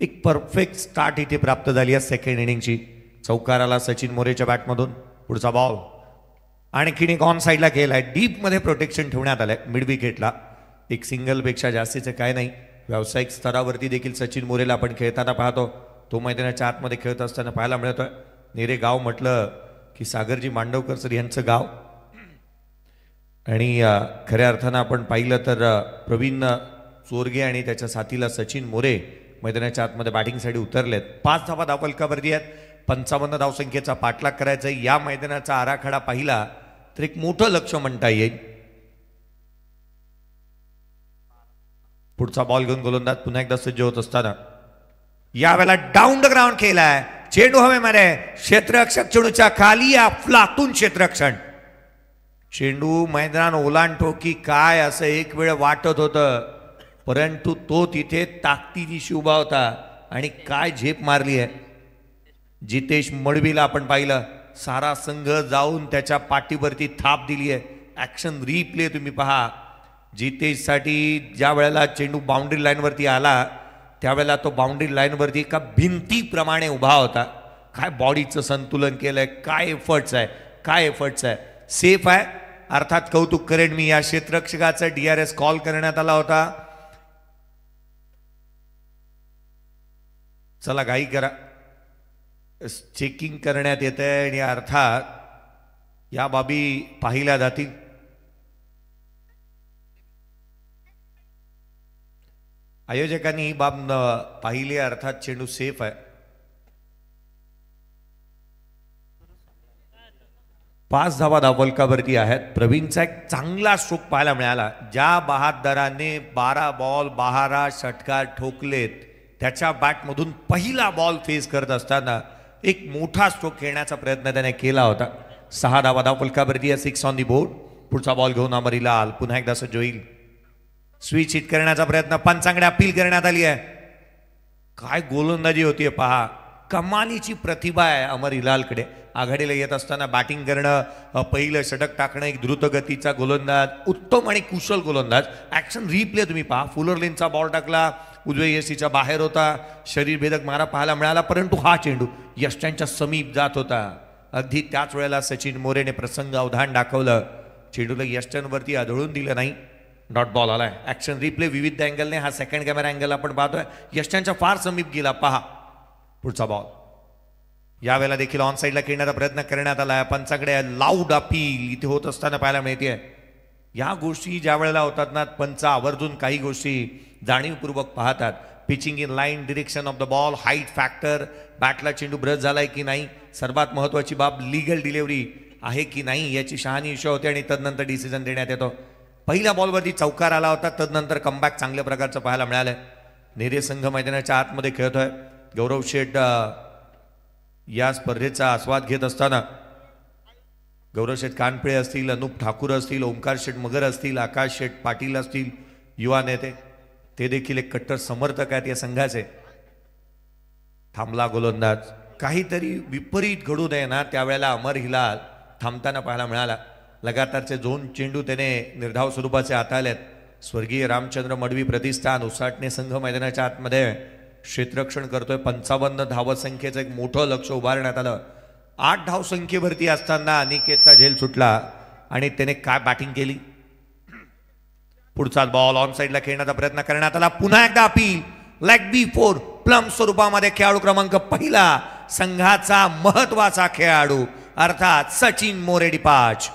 एक परफेक्ट स्टार्ट इथे प्राप्त झाली आहे सेकंड इनिंगची. चौकाराला सचिन मोरेच्या बॅटमधून पुढचा बॉल, आणखीन एक ऑन साईडला केलाय, डीपमध्ये प्रोटेक्शन ठेवण्यात आलंय मिड विकेटला. एक सिंगलपेक्षा जास्तीचं काय नाही. व्यावसायिक स्तरावरती देखील सचिन मोरेला आपण खेळताना पाहतो. तो मैदानाच्या आतमध्ये खेळत असताना पाहायला मिळतोय. नेरे गाव म्हटलं की सागरजी मांडवकर सर यांचं गाव, आणि खऱ्या अर्थानं आपण पाहिलं तर प्रवीण चोरगे आणि त्याच्या साथीला सचिन मोरे मैदानाच्या आतमध्ये बॅटिंगसाठी उतरलेत. 5 धावा धावफलकावरती आहेत. 55 धावसंख्येचा पाठलाग करायचा. या मैदानाचा आराखडा पाहिला तर एक मोठं लक्ष म्हणता येईल. पुढचा बॉल घेऊन गोलंदाज पुन्हा एकदा सज्ज होत असताना यावेळेला डाऊन द ग्राउंड केलाय. चेंडू हवेमध्ये, क्षेत्ररक्षक चेंडूच्या खाली, या फ्लातून क्षेत्ररक्षण. चेंडू मैदान ओलांडतो की काय असं एक वेळ वाटत होतं, परंतु तो तिथे ताकदीनिशी उभा होता आणि काय झेप मारली आहे. जितेश मडवीला आपण पाहिलं सारा संघ जाऊन त्याच्या पाठीवरती थाप दिली आहे. ॲक्शन रिप्ले तुम्ही पहा. जितेशसाठी ज्या वेळेला चेंडू बाउंड्री लाईनवरती आला त्यावेळेला तो बाउंड्री लाईनवरती एका भिंतीप्रमाणे उभा होता. काय बॉडीचं संतुलन केलंय, काय एफर्ट्स आहे, काय एफर्ट्स आहे. सेफ आहे अर्थात कौतुक करेन मी. या क्षेत्ररक्षकाचा DRS कॉल करण्यात आला होता. चला घाई करा, चेकिंग करण्यात येते आणि अर्थात या बाबी पाहिल्या जातील. आयोजकांनी ही बाब पाहिली, अर्थात चेंडू सेफ आहे. 5 धावा धावफलकावरती आहेत. प्रवीणचा एक चांगला स्ट्रोक पाहायला मिळाला. ज्या बहादराने 12 बॉल 12 षटकार ठोकलेत त्याच्या बॅटमधून पहिला बॉल फेस करत असताना एक मोठा स्ट्रोक खेळण्याचा प्रयत्न त्याने केला होता. 6 धावा धावफलकावरती आहे. 6 ऑन दी बोर्ड. पुढचा बॉल घेऊन अमरीलाल पुन्हा एकदा सज्ज होईल. स्विच हिट करण्याचा प्रयत्न, पंचांकडे अपील करण्यात आली आहे. काय गोलंदाजी होतीये पहा. कमालीची प्रतिभा आहे अमर हिलालकडे. आघाडीला येत असताना बॅटिंग करणं, पहिलं षटक टाकणं, एक द्रुतगतीचा गोलंदाज, उत्तम आणि कुशल गोलंदाज. ॲक्शन रिप्ले तुम्ही पहा. फुलरलिनचा बॉल टाकला, उजव्या यष्टीच्या बाहेर होता, शरीरभेदक मारा पाहायला मिळाला, परंतु हा चेंडू यष्ट्यांच्या समीप जात होता. अगदी त्याच वेळेला सचिन मोरेने प्रसंग अवधान दाखवलं. चेंडूला यष्ट्यांवरती आदळून दिलं नाही. डॉट बॉल आलाय. ॲक्शन रिप्ले विविध अँगलने. हा सेकंड कॅमेरा अँगल आपण पाहतोय. यष्ट्यांच्या फार समीप गेला पहा. पुढचा बॉल यावेळेला देखील ऑन साईडला खेळण्याचा प्रयत्न करण्यात आला. पंचाकडे लाऊड अपील इथे होत असताना पाहायला मिळते. या गोष्टी ज्या वेळेला होतात ना, पंच आवर्जून काही गोष्टी जाणीवपूर्वक पाहतात. Pitching in line, direction of the ball, height factor, बॅटला चेंडू ब्रश झालाय की नाही, सर्वात महत्वाची बाब लीगल डिलिव्हरी आहे की नाही याची शहानिशा होते आणि तदनंतर डिसिजन देण्यात येतो. पहिल्या बॉलवरती चौकार आला होता, तदनंतर कमबॅक चांगल्या प्रकारचं पाहायला मिळालंय. नेरे संघ मैदानाच्या आतमध्ये खेळतोय. गौरव शेठ या स्पर्धेचा आस्वाद घेत असताना गौरव शेठ कानपिळे असतील, अनुप ठाकूर असतील, ओंकार शेठ मगर असतील, आकाश शेठ पाटील असतील, युवा नेते, ते देखील एक कट्टर समर्थक आहेत या संघाचे. थांबला गोलंदाज. काहीतरी विपरीत घडू नये ना त्यावेळेला अमर हिलाल थांबताना पाहायला मिळाला. लगातारचे 2 चेंडू त्याने निर्धाव स्वरूपाचे हाताळलेत. स्वर्गीय रामचंद्र मडवी प्रतिष्ठान उसाटणे संघ मैदानाच्या आतमध्ये क्षेत्ररक्षण करतोय. 55 धावसंख्येचं एक मोठं लक्ष उभारण्यात आलं. 8 धावसंख्येवरती असताना अनिकेतचा झेल सुटला आणि त्याने काय बॅटिंग केली. पुढचा बॉल ऑन साईडला खेळण्याचा प्रयत्न करण्यात आला. पुन्हा एकदा अपील. लेग बी 4 प्लम स्वरूपामध्ये खेळाडू क्रमांक पहिला, संघाचा महत्वाचा खेळाडू अर्थात सचिन मोरे डिपाच.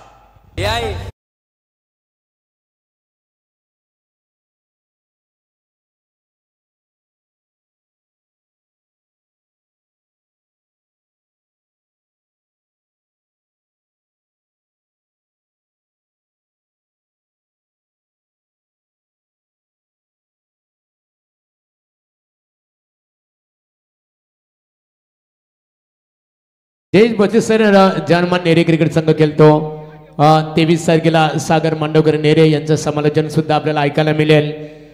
जयेश भोसले सर जनमान नेरे क्रिकेट संघ खेळतो. 23 तारखेला सागर मांडवकर नेरे यांचं समालोचन सुद्धा आपल्याला ऐकायला मिळेल.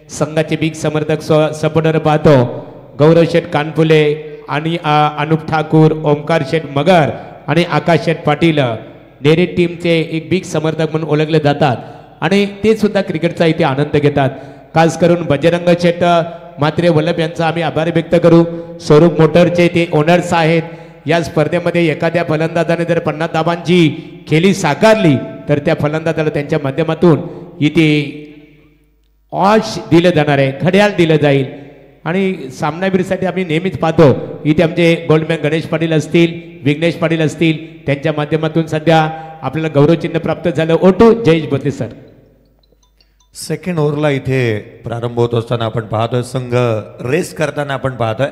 संघाचे बिग समर्थक सपोर्टर पाहतो. गौरव शेठ कानपुले आणि अनुप ठाकूर, ओमकार शेठ मगर आणि आकाश शेठ पाटील नेरे टीमचे एक बिग समर्थक म्हणून ओळखले जातात आणि ते सुद्धा क्रिकेटचा इथे आनंद घेतात. खास करून बजरंग शेठ म्हात्रे वल्लभ यांचा आम्ही आभार व्यक्त करू. स्वरूप मोटरचे ते ओनर्स आहेत. या स्पर्धेमध्ये एखाद्या फलंदाजाने जर 50 धावांची खेळी साकारली तर त्या फलंदाजाला त्यांच्या माध्यमातून इथे ऑश दिलं जाणार आहे, घड्याळ दिलं जाईल. आणि सामनावीरसाठी आम्ही नेहमीच पाहतो इथे आमचे गोल्डमॅन गणेश पाटील असतील, विघ्नेश पाटील असतील, त्यांच्या माध्यमातून सध्या आपल्याला गौरवचिन्ह प्राप्त झालं. ओटो जयेश भोसले सर. सेकंड ओव्हरला इथे प्रारंभ होत असताना आपण पाहतोय संघ रेस्ट करताना आपण पाहतोय.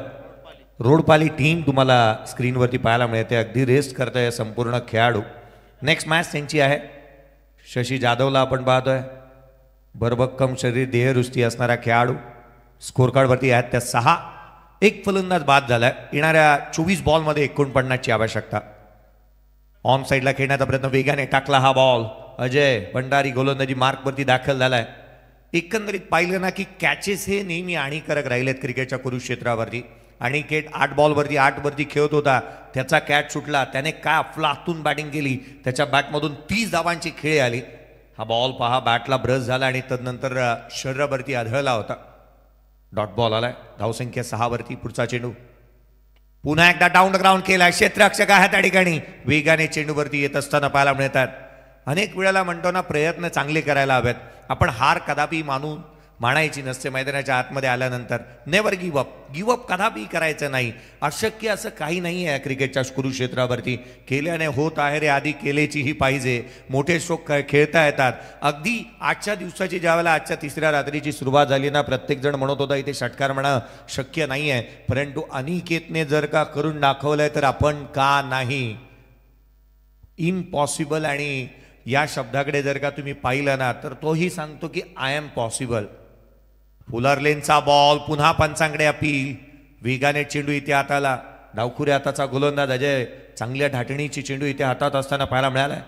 रोडपाली टीम तुम्हाला स्क्रीनवरती पाहायला मिळते. अगदी रेस्ट करतोय संपूर्ण खेळाडू. नेक्स्ट मॅच त्यांची आहे. शशी जाधवला आपण पाहतोय. भरभक्कम शरीर, देहरुष्टी असणारा खेळाडू. स्कोर कार्डवरती आहेत त्या 6. एक फलंदाज बाद झालाय. येणाऱ्या 24 बॉलमध्ये 49ची आवश्यकता. ऑन साईडला खेळण्याचा प्रयत्न वेगाने टाकला हा बॉल. अजय भंडारी गोलंदाजी मार्कवरती दाखल झालाय. एकंदरीत पाहिलं ना की कॅचेस हे नेहमी हानिकारक राहिलेत क्रिकेटच्या कुरुक्षेत्रावरती. अनिकेत 8 बॉलवरती 8 वरती खेळत होता, त्याचा कॅच सुटला, त्याने काय अफलातून बॅटिंग केली, त्याच्या बॅटमधून 30 धावांची खेळी आली. हा बॉल पहा बॅटला ब्रश झाला आणि तदनंतर शरीरावरती आढळला होता. डॉट बॉल आलाय, धावसंख्या 6 वरती. पुढचा चेंडू पुन्हा एकदा डाऊन द ग्राउंड केलाय, क्षेत्ररक्षक आहे त्या ठिकाणी, वेगाने चेंडूवरती येत असताना पाहायला मिळतात. अनेक वेळेला म्हणतो ना, प्रयत्न चांगले करायला हवेत. आपण हार कदापि मानायची नसते मैदानाच्या आतमध्ये आल्यानंतर. नेव्हर गिव्ह अप कदापि करायचं नाही. अशक्य असं काही नाही आहे क्रिकेटच्या कुरुक्षेत्रावरती. केल्याने होत आहे रे, आधी केलेचीही पाहिजे. मोठे स्ट्रोक खेळता येतात. अगदी आजच्या दिवसाची ज्यावेळेला आजच्या तिसऱ्या रात्रीची सुरुवात झाली ना, प्रत्येक जण म्हणत होता इथे षटकार म्हणा शक्य नाही आहे, परंतु अनिकेतने जर का करून दाखवलंय तर आपण का नाही. इम्पॉसिबल, आणि या शब्दाकडे जर का तुम्ही पाहिलं ना तर तोही सांगतो की I am possible. Fuller लेनचा ball, पुन्हा पंचांकडे अपील. वेगाने चेंडू इथे हाताला, डावखुरे हाताचा गोलंदाज अजय, चांगल्या ढाटणीची चेंडू इथे हातात असताना पाहायला मिळालाय.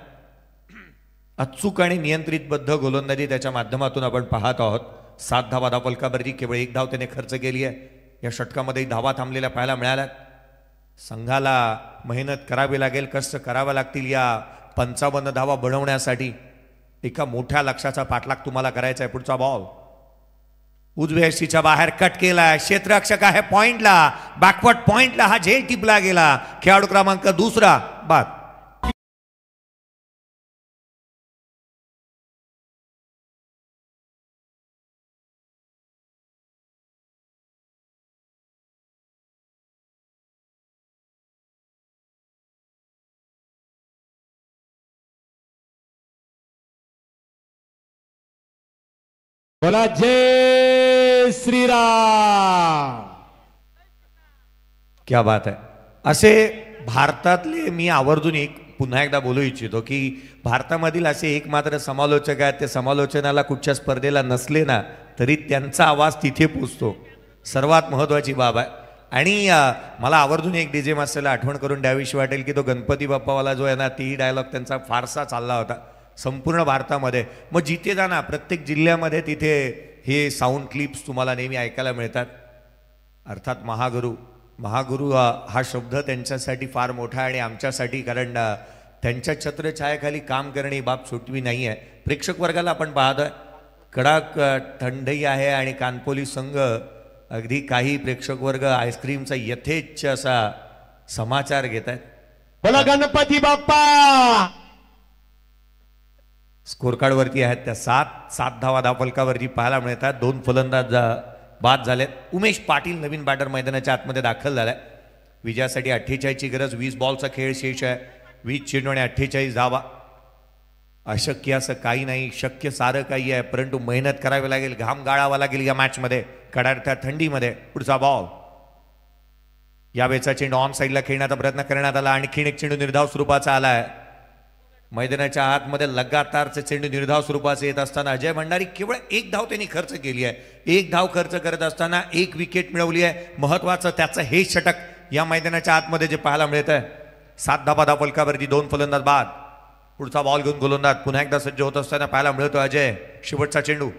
अचूक आणि नियंत्रितबद्ध गोलंदाजी त्याच्या माध्यमातून आपण पाहत आहोत. 7 धावा धावफलकावरती केवळ 1 धाव त्याने खर्च केली आहे. या षटकामध्ये धावा थांबलेल्या पाहायला मिळाल्यात. संघाला मेहनत करावी लागेल, कष्ट करावे लागतील या 55 धावा बनवण्यासाठी. एका मोठ्या लक्ष्याचा पाठलाग तुम्हाला करायचा आहे. पुढचा बॉल उजव्या यष्टीच्या बाहेर कट केलाय, क्षेत्ररक्षक आहे पॉइंटला, बॅकवर्ड पॉइंटला हा झेल टिपला गेला. खेळाडू क्रमांक 2 बाद. बोला जय श्रीराम. क्या बात आहे. असे भारतातले मी आवर्जून पुन्हा एकदा बोलू इच्छितो की भारतामधील असे एक मात्र समालोचक आहेत, ते समालोचनाला कुठच्या स्पर्धेला नसले ना तरी त्यांचा आवाज तिथे पोचतो. सर्वात महत्त्वाची बाब आहे. आणि मला आवर्जून एक डीजे मास्टरला आठवण करून द्यावीशी वाटेल की तो गणपती बाप्पावाला जो आहे ना, तीही डायलॉग त्यांचा फारसा चालला होता संपूर्ण भारतामध्ये. मग जिथे जाना प्रत्येक जिल्ह्यामध्ये तिथे हे साऊंड क्लिप्स तुम्हाला नेहमी ऐकायला मिळतात. अर्थात महागुरु हा शब्द त्यांच्यासाठी फार मोठा आहे आणि आमच्यासाठी, कारण त्यांच्या छत्रछायाखाली काम करणे ही बाब सोटवी नाही आहे. प्रेक्षक वर्गाला आपण पाहतोय कडक थंडही आहे आणि कानपोली संघ, अगदी काही प्रेक्षक वर्ग आईस्क्रीमचा यथेच्छ असा समाचार घेत आहेत. बोला गणपती बाप्पा. स्कोर कार्ड वरती आहेत त्या 7 धावा धावफलकावरती पाहायला मिळतात. 2 फलंदाज बाद झालेत. उमेश पाटील नवीन बॅटर मैदानाच्या आतमध्ये दाखल झालाय. विजयासाठी 48ची गरज. 20 बॉलचा खेळ शेष आहे. 20 चेंडू आणि 48 धावा. अशक्य असं काही नाही, शक्य सारं काही आहे, परंतु मेहनत करावी लागेल, घाम गाळावा लागेल या मॅचमध्ये, कडाडत्या थंडीमध्ये. पुढचा बॉल, यावेळेचा चेंडू ऑन साईडला खेळण्याचा प्रयत्न करण्यात आला. आणखीन एक चेंडू निर्धाव स्वरूपाचा आलाय. मैदानाच्या आतमध्ये लगातारचे चेंडू निर्धाव स्वरूपाचे येत असताना अजय भंडारी केवळ 1 धाव त्यांनी खर्च केली आहे. 1 धाव खर्च करत असताना 1 विकेट मिळवली आहे. महत्वाचं त्याचं हे षटक या मैदानाच्या आतमध्ये जे पाहायला मिळत आहे. 7 धावा धावफलकावरती 2 फलंदाज बाद. पुढचा बॉल घेऊन गोलंदाज पुन्हा एकदा सज्ज होत असताना पाहायला मिळतो अजय. शेवटचा चेंडू,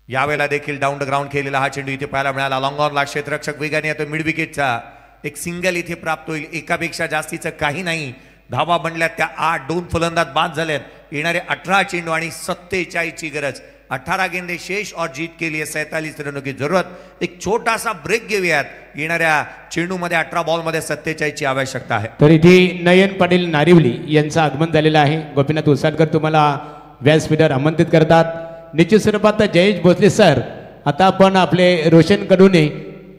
यावेळेला देखील डाऊन द ग्राउंड केलेला हा चेंडू इथे पाहायला मिळाला. लॉंग ऑनला क्षेत्ररक्षक वेगाने येतो. मिड विकेटचा एक सिंगल इथे प्राप्त होईल. एकापेक्षा जास्तीचं काही नाही. धावा बनल्यात त्या 8. 2 फलंदाज बाद झालेत. येणारे 18 चेंडू आणि 47ची गरज. 18 गेंदे शेष और जीत के लिए 47 रनों की जरूरत. एक छोटासा ब्रेक घेऊयात. येणाऱ्या चेंडूमध्ये 18 बॉलमध्ये 47ची आवश्यकता आहे. तर इथे नयन पाटील नारिवली यांचं आगमन झालेलं आहे. गोपीनाथ उसाटकर तुम्हाला व्यासपीठावर आमंत्रित करतात. निश्चित स्वरूपात जयेश भोसले सर, आता आपण आपले रोशन कडून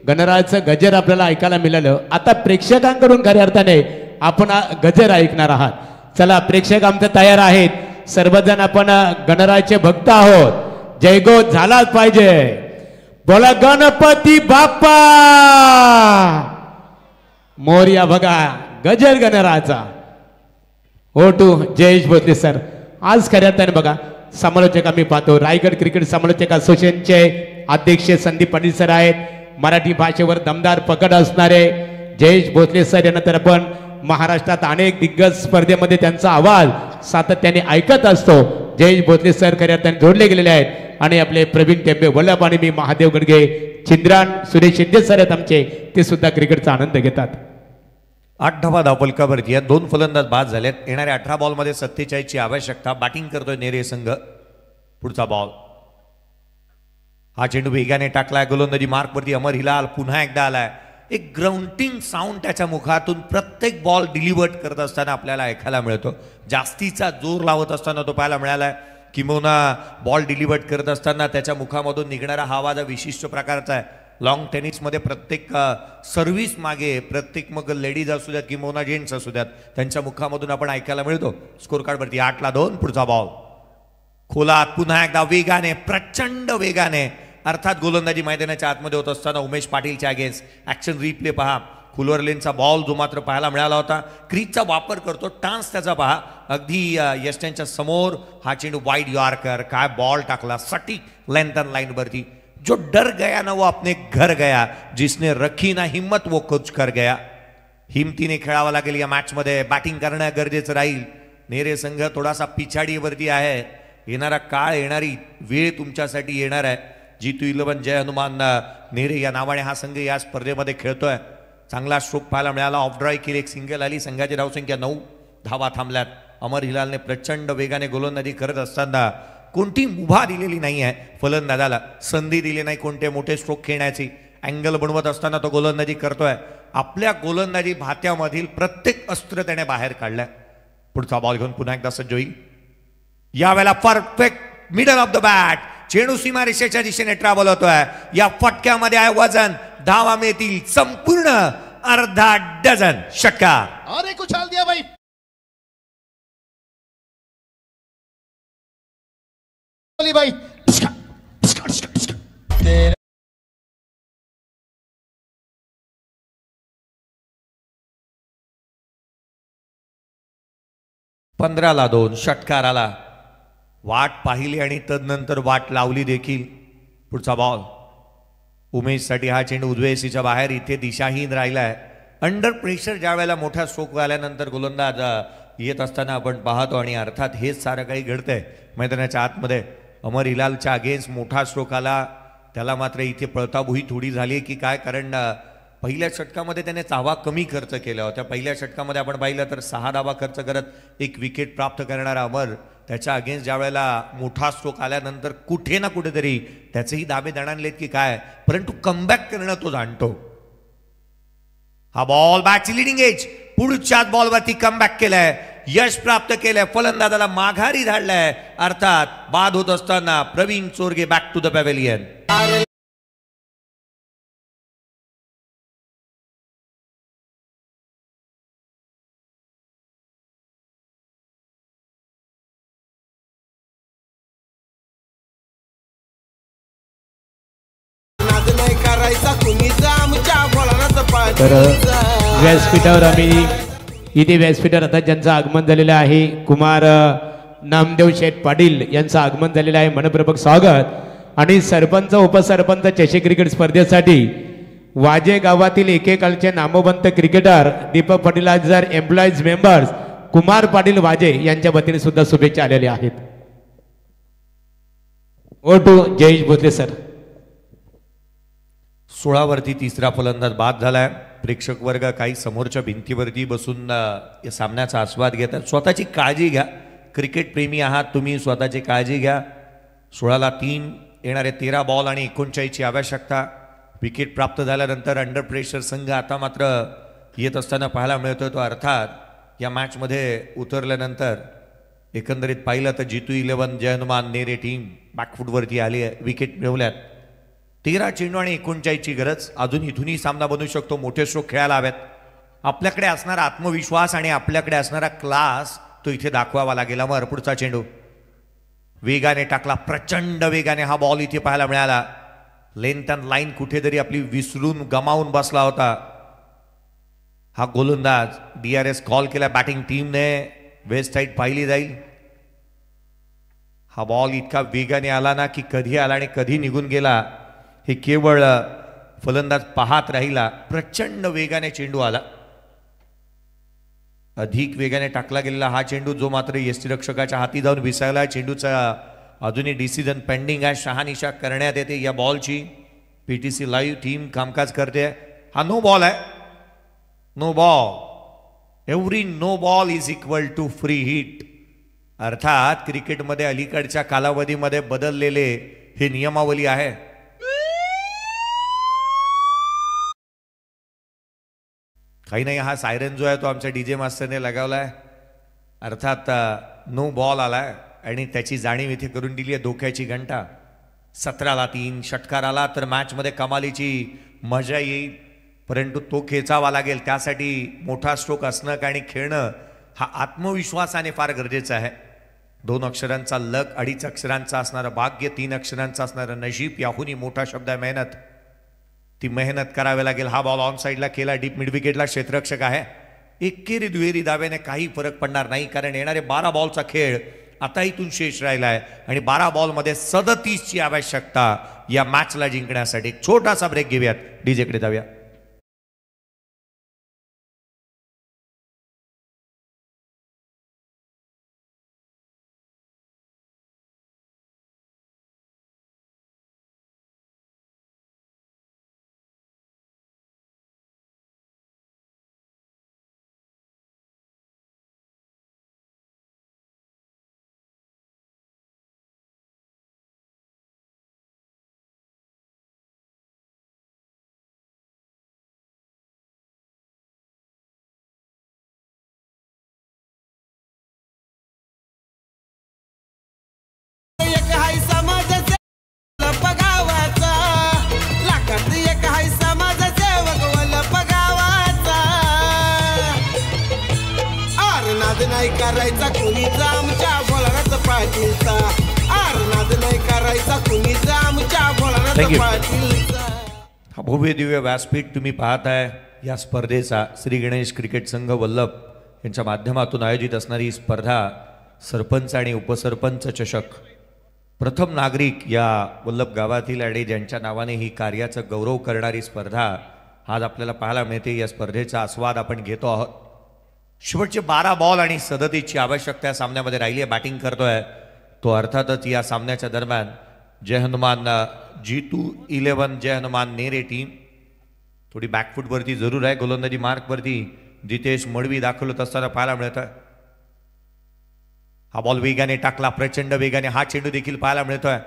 गणराजचं गजर आपल्याला ऐकायला मिळालं. आता प्रेक्षकांकडून खऱ्या अर्थाने आपण गजर ऐकणार आहात. चला, प्रेक्षक आमचे तयार आहेत. सर्वजण आपण गणराजचे भक्त आहोत. जयघोष झालाच पाहिजे. बोला गणपती बाप्पा मोरया. बघा गजर गणराजा. हो टू जयेश भोसले सर. आज खऱ्या अर्थाने बघा समालोचक आम्ही पाहतो. रायगड क्रिकेट समालोचक असोसिएशनचे अध्यक्ष संदीप पाटील सर आहेत. मराठी भाषेवर दमदार पकड असणारे जयेश भोसले सर यांना तर आपण महाराष्ट्रात अनेक दिग्गज स्पर्धेमध्ये त्यांचा आवाज सातत्याने ऐकत असतो. जयेश भोसले सर खऱ्या अर्थाने जोडले गेलेले आहेत आणि आपले प्रवीण टेंबे वल्लभ आणि मी महादेव गडगे चिंद्रान सुरेश शिंदे सर आहेत आमचे, ते सुद्धा क्रिकेटचा आनंद घेतात. 8 धावफलकावरती या 2 फलंदाज बाद झालेत. येणाऱ्या 18 बॉलमध्ये 47 ची आवश्यकता. बॅटिंग करतोय नेरे संघ. पुढचा बॉल, हा चेंडू वेगाने टाकलाय गोलंदाजी मार्कवरती. अमर हिलाल पुन्हा एकदा आलाय. एक ग्राउंडिंग साऊंड त्याच्या मुखातून प्रत्येक बॉल डिलिव्हर्ड करत असताना आपल्याला ऐकायला मिळतो. जास्तीचा जोर लावत असताना तो पाहायला मिळालाय. किंबहुना बॉल डिलिव्हर्ड करत असताना त्याच्या मुखामधून निघणारा हा आवाज विशिष्ट प्रकारचा आहे. लॉंग टेनिसमध्ये प्रत्येक सर्व्हिस मागे प्रत्येक मग लेडीज असू द्यात किंबहुना जेंट्स असू द्यात त्यांच्या मुखामधून आपण ऐकायला मिळतो. स्कोर कार्डवरती 8-2. पुढचा बॉल खोलात पुन्हा एकदा वेगाने, प्रचंड वेगाने, अर्थात गोलंदाजी मैदानाच्या आतमध्ये होत असताना उमेश पाटीलच्या अगेन्स्ट. ॲक्शन रिप्ले पहा. खुलवर लेनचा बॉल जो मात्र पाहायला मिळाला होता. क्रीजचा वापर करतो, टान्स त्याचा पहा. अगदी यष्टांच्या समोर हा चेंडू वाईड यॉर्कर. काय बॉल टाकला सटीक लेंथ अँड लाईनवरती. जो डर गया ना वो अपने घर गया, जिसने रखी ना हिम्मत वो कुछ कर गया. हिमतीने खेळावं लागेल या मॅचमध्ये. बॅटिंग करणं गरजेचं राहील. नेरे संघ थोडासा पिछाडीवरती आहे. येणारा काळ, येणारी वेळ तुमच्यासाठी येणार आहे. G211 जय हनुमान नेरे या नावाने हा संघ या स्पर्धेमध्ये खेळतोय. चांगला स्ट्रोक पाहायला मिळाला. ऑफ ड्राईव्ह केली, एक सिंगल आली. संघाची धावसंख्या 9. धावा थांबल्यात. अमर हिलालने प्रचंड वेगाने गोलंदाजी करत असताना कोणती मुभा दिलेली नाही आहे. फलंदाजाला संधी दिली नाही कोणते मोठे स्ट्रोक खेळण्याची. अँगल बनवत असताना तो गोलंदाजी करतोय. आपल्या गोलंदाजी भात्यामधील प्रत्येक अस्त्र त्याने बाहेर काढलंय. पुढचा बॉल घेऊन पुन्हा एकदा सज्ज होईल. यावेळेला perfect middle of the bat. चेंडू सीमारेषेच्या दिशेने ट्रॅव्हल होतोय. या फटक्यामध्ये आहे वजन. धावा मिळतील संपूर्ण अर्धा डझन. षटकार. अरे कुचाल दिया भाई. भाई 15-2 षटकार आला. वाट पाहिली आणि तदनंतर वाट लावली देखील. पुढचा बॉल उमेशसाठी हा चेंडू उजवेसीच्या बाहेर. इथे दिशाहीन राहिलाय. अंडर प्रेशर ज्या वेळेला मोठा स्ट्रोक आल्यानंतर गोलंदाज येत असताना आपण पाहतो आणि अर्थात हेच सारं काही घडतंय मैदानाच्या आतमध्ये. अमर हिलालच्या अगेन्स्ट मोठा स्ट्रोक आला. त्याला मात्र इथे पळताभुई थोडी झाली की काय, कारण पहिल्या षटकामध्ये त्याने धावा कमी खर्च केल्या होत्या. पहिल्या षटकामध्ये आपण पाहिलं तर 6 धावा खर्च करत 1 विकेट प्राप्त करणारा अमर, त्याच्या अगेन्स्ट ज्या वेळेला मोठा स्ट्रोक आल्यानंतर कुठे ना कुठेतरी त्याचेही दाबे दणाणलेत की काय, परंतु कमबॅक करणं तो जाणतो. हा बॉल बॅटची लिडिंग एज. पुढच्याच बॉलवरती कमबॅक केलाय, यश प्राप्त केलंय, फलंदाजाला माघारी धाडलंय. अर्थात बाद होत असताना Praveen Chorge back to the pavilion. तर व्यासपीठावर आम्ही इथे व्यासपीठावर आता ज्यांचं आगमन झालेलं आहे, कुमार नामदेव शेठ पाटील यांचं आगमन झालेलं आहे. मनपूर्वक स्वागत. आणि सरपंच उपसरपंच चषक क्रिकेट स्पर्धेसाठी वाजे गावातील एकेकाळचे नामवंत क्रिकेटर दीपक पाटील जर एम्प्लॉईज मेंबर्स कुमार पाटील वाजे यांच्या वतीने सुद्धा शुभेच्छा आलेल्या आहेत. ओ टू जयेश भोसले सर. 16 वरती तिसरा फलंदाज बाद झालाय. प्रेक्षक वर्ग काही समोरच्या भिंतीवरती बसून या सामन्याचा आस्वाद घेतात. स्वतःची काळजी घ्या. क्रिकेट प्रेमी आहात तुम्ही, स्वतःची काळजी घ्या. 16ला 3, येणारे 13 बॉल आणि 39 ची आवश्यकता. विकेट प्राप्त झाल्यानंतर अंडर प्रेशर संघ आता मात्र येत असताना पाहायला मिळतोय. तो अर्थात या मॅचमध्ये उतरल्यानंतर एकंदरीत पाहिलं तर G211 जय हनुमान नेरे टीम बॅकफूटवरती आली आहे. विकेट मिळवल्यात. 13 चेंडू आणि 39 ची गरज. अजून इथूनही सामना बनू शकतो. मोठे स्ट्रोक खेळायला हवेत. आपल्याकडे असणारा आत्मविश्वास आणि आपल्याकडे असणारा क्लास तो इथे दाखवावा लागेल. मग पुढचा चेंडू वेगाने टाकला, प्रचंड वेगाने हा बॉल इथे पाहायला मिळाला. लेंथ अँड लाईन कुठेतरी आपली विसरून गमावून बसला होता हा गोलंदाज. DRS कॉल केला बॅटिंग टीमने. वेस्ट साईड पाहिली जाईल. हा बॉल इतका वेगाने आला ना की कधी आला आणि कधी निघून गेला हे केवळ फलंदाज पाहत राहिला. प्रचंड वेगाने चेंडू आला. अधिक वेगाने टाकला गेलेला हा चेंडू जो मात्र यष्टीरक्षकाच्या हाती जाऊन विसायला. चेंडूचा अजूनही डिसिजन पेंडिंग आहे. शहानिशा करण्यात येते या बॉलची. पीटीसी लाईव्ह टीम कामकाज करते. हा नो बॉल आहे. No ball. Every no ball is equal to free hit. अर्थात क्रिकेटमध्ये अलीकडच्या कालावधीमध्ये बदललेले हे नियमावली आहे. काही नाही, हा सायरन जो आहे तो आमच्या डीजे मास्टरने लगावलाय. अर्थात नो बॉल आलाय आणि त्याची जाणीव इथे करून दिली आहे. धोक्याची घंटा. 17ला 3 षटकार आला तर मॅचमध्ये कमालीची मजा येईल. परंतु तो खेचावा लागेल. त्यासाठी मोठा स्ट्रोक असणं आणि खेळणं हा आत्मविश्वासाने फार गरजेचं आहे. 2 अक्षरांचा लक, 2.5 अक्षरांचा असणारं भाग्य, 3 अक्षरांचा असणारं नशीब. याहूनही मोठा शब्द आहे मेहनत. ती मेहनत करावी लागेल. हा बॉल ऑन साईडला केला. डीप मिड विकेटला क्षेत्ररक्षक आहे. एकेरी दुहेरी दाव्याने काही फरक पडणार नाही, कारण येणारे 12 बॉलचा खेळ आता इथून शेष राहिला आहे आणि 12 बॉलमध्ये 37ची आवश्यकता या मॅचला जिंकण्यासाठी. एक छोटासा ब्रेक घेऊयात. डीजेकडे जाऊया. नाही करायचा कुणीच आमच्या बोलण्याचा पाटीलचा. आरनाद नाही करायचा कुणीच आमच्या बोलण्याचा पाटीलचा. हा भव्य दिव्य व्यासपीठ तुम्ही पाहताय. या स्पर्धेचा श्री गणेश क्रिकेट संघ वल्लभ यांच्या माध्यमातून आयोजित असणारी ही स्पर्धा सरपंच आणि उपसरपंच चषक. प्रथम नागरिक या वल्लभ गावातील आणि ज्यांच्या नावाने ही कार्याचा गौरव करणारी स्पर्धा आज आपल्याला पाहायला मिळते. या स्पर्धेचा आस्वाद आपण घेतो आहोत. शेवटचे 12 बॉल आणि 37ची आवश्यकता सामन्यामध्ये राहिली आहे. बॅटिंग करतोय तो अर्थातच या सामन्याच्या दरम्यान जय हनुमान G211 जय हनुमान नेरे टीम. थोडी बॅकफूटवरती जरूर आहे. गोलंदाजी मार्कवरती जितेश मडवी दाखवत असताना पाहायला मिळतं. हा बॉल वेगाने टाकला, प्रचंड वेगाने. हा चेंडू देखील पाहायला मिळतोय.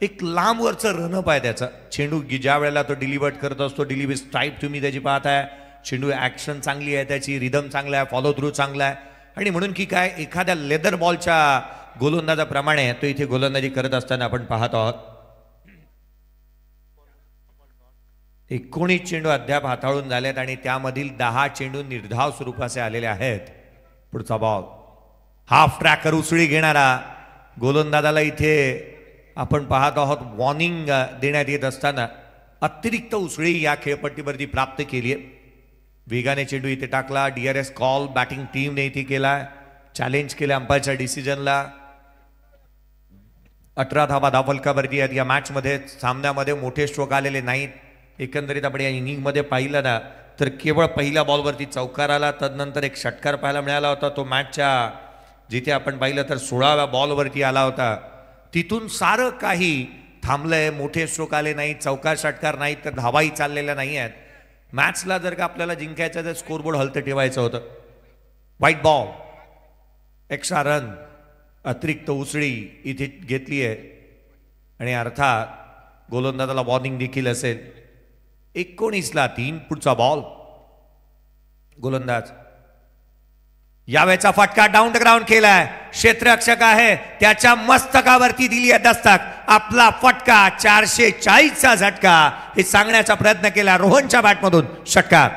एक लांबवरचं रनअप आहे त्याचा. चेंडू ज्या वेळेला तो डिलिव्हर्ड करत असतो, डिलिव्हरी स्ट्राईप तुम्ही त्याची पाहताय. चेंडू ॲक्शन चांगली आहे त्याची, रिदम चांगला आहे, फॉलो थ्रू चांगला आहे. आणि म्हणून की काय, एखाद्या लेदर बॉलच्या गोलंदाजाप्रमाणे तो इथे गोलंदाजी करत असताना आपण पाहत आहोत. 19 चेंडू अद्याप हाताळून झालेत आणि त्यामधील 10 चेंडू निर्धाव स्वरूपाचे आलेले आहेत. पुढचा बॉल हाफ ट्रॅकर उसळी घेणारा गोलंदाजाला इथे आपण पाहत आहोत. वॉर्निंग देण्यात येत असताना अतिरिक्त उसळी या खेळपट्टीवरती प्राप्त केली आहे. वेगाने चेंडू इथे टाकला. DRS कॉल बॅटिंग टीमने इथे केला. चॅलेंज केलं अंपायरच्या डिसिजनला. 18 धावा धावफलकावरती आहेत. या मॅचमध्ये सामन्यामध्ये मोठे स्ट्रोक आलेले नाहीत. एकंदरीत आपण या इनिंगमध्ये पाहिलं ना तर केवळ पहिल्या बॉलवरती चौकार आला. तदनंतर एक षटकार पाहायला मिळाला होता. तो मॅचच्या जिथे आपण पाहिलं तर 16व्या बॉलवरती आला होता. तिथून सारं काही थांबलंय. मोठे स्ट्रोक आले नाहीत, चौकार षटकार नाहीत, तर धावाही चाललेल्या नाही आहेत. मॅचला जर का आपल्याला जिंकायचं तर स्कोरबोर्ड हलतं ठेवायचं होतं. व्हाईट बॉल, एक्स्ट्रा रन, अतिरिक्त उसळी इथे घेतली आहे आणि अर्थात गोलंदाजाला वॉर्निंग देखील असेल. 19ला 3. पुढचा बॉल. गोलंदाज यावेळेचा फटका डाऊन द ग्राउंड केलाय. क्षेत्ररक्षक आहे त्याच्या मस्तकावरती दिली आहे दस्तक. आपला फटका 440चा झटका हे सांगण्याचा प्रयत्न केला रोहनच्या बॅटमधून. षटकार.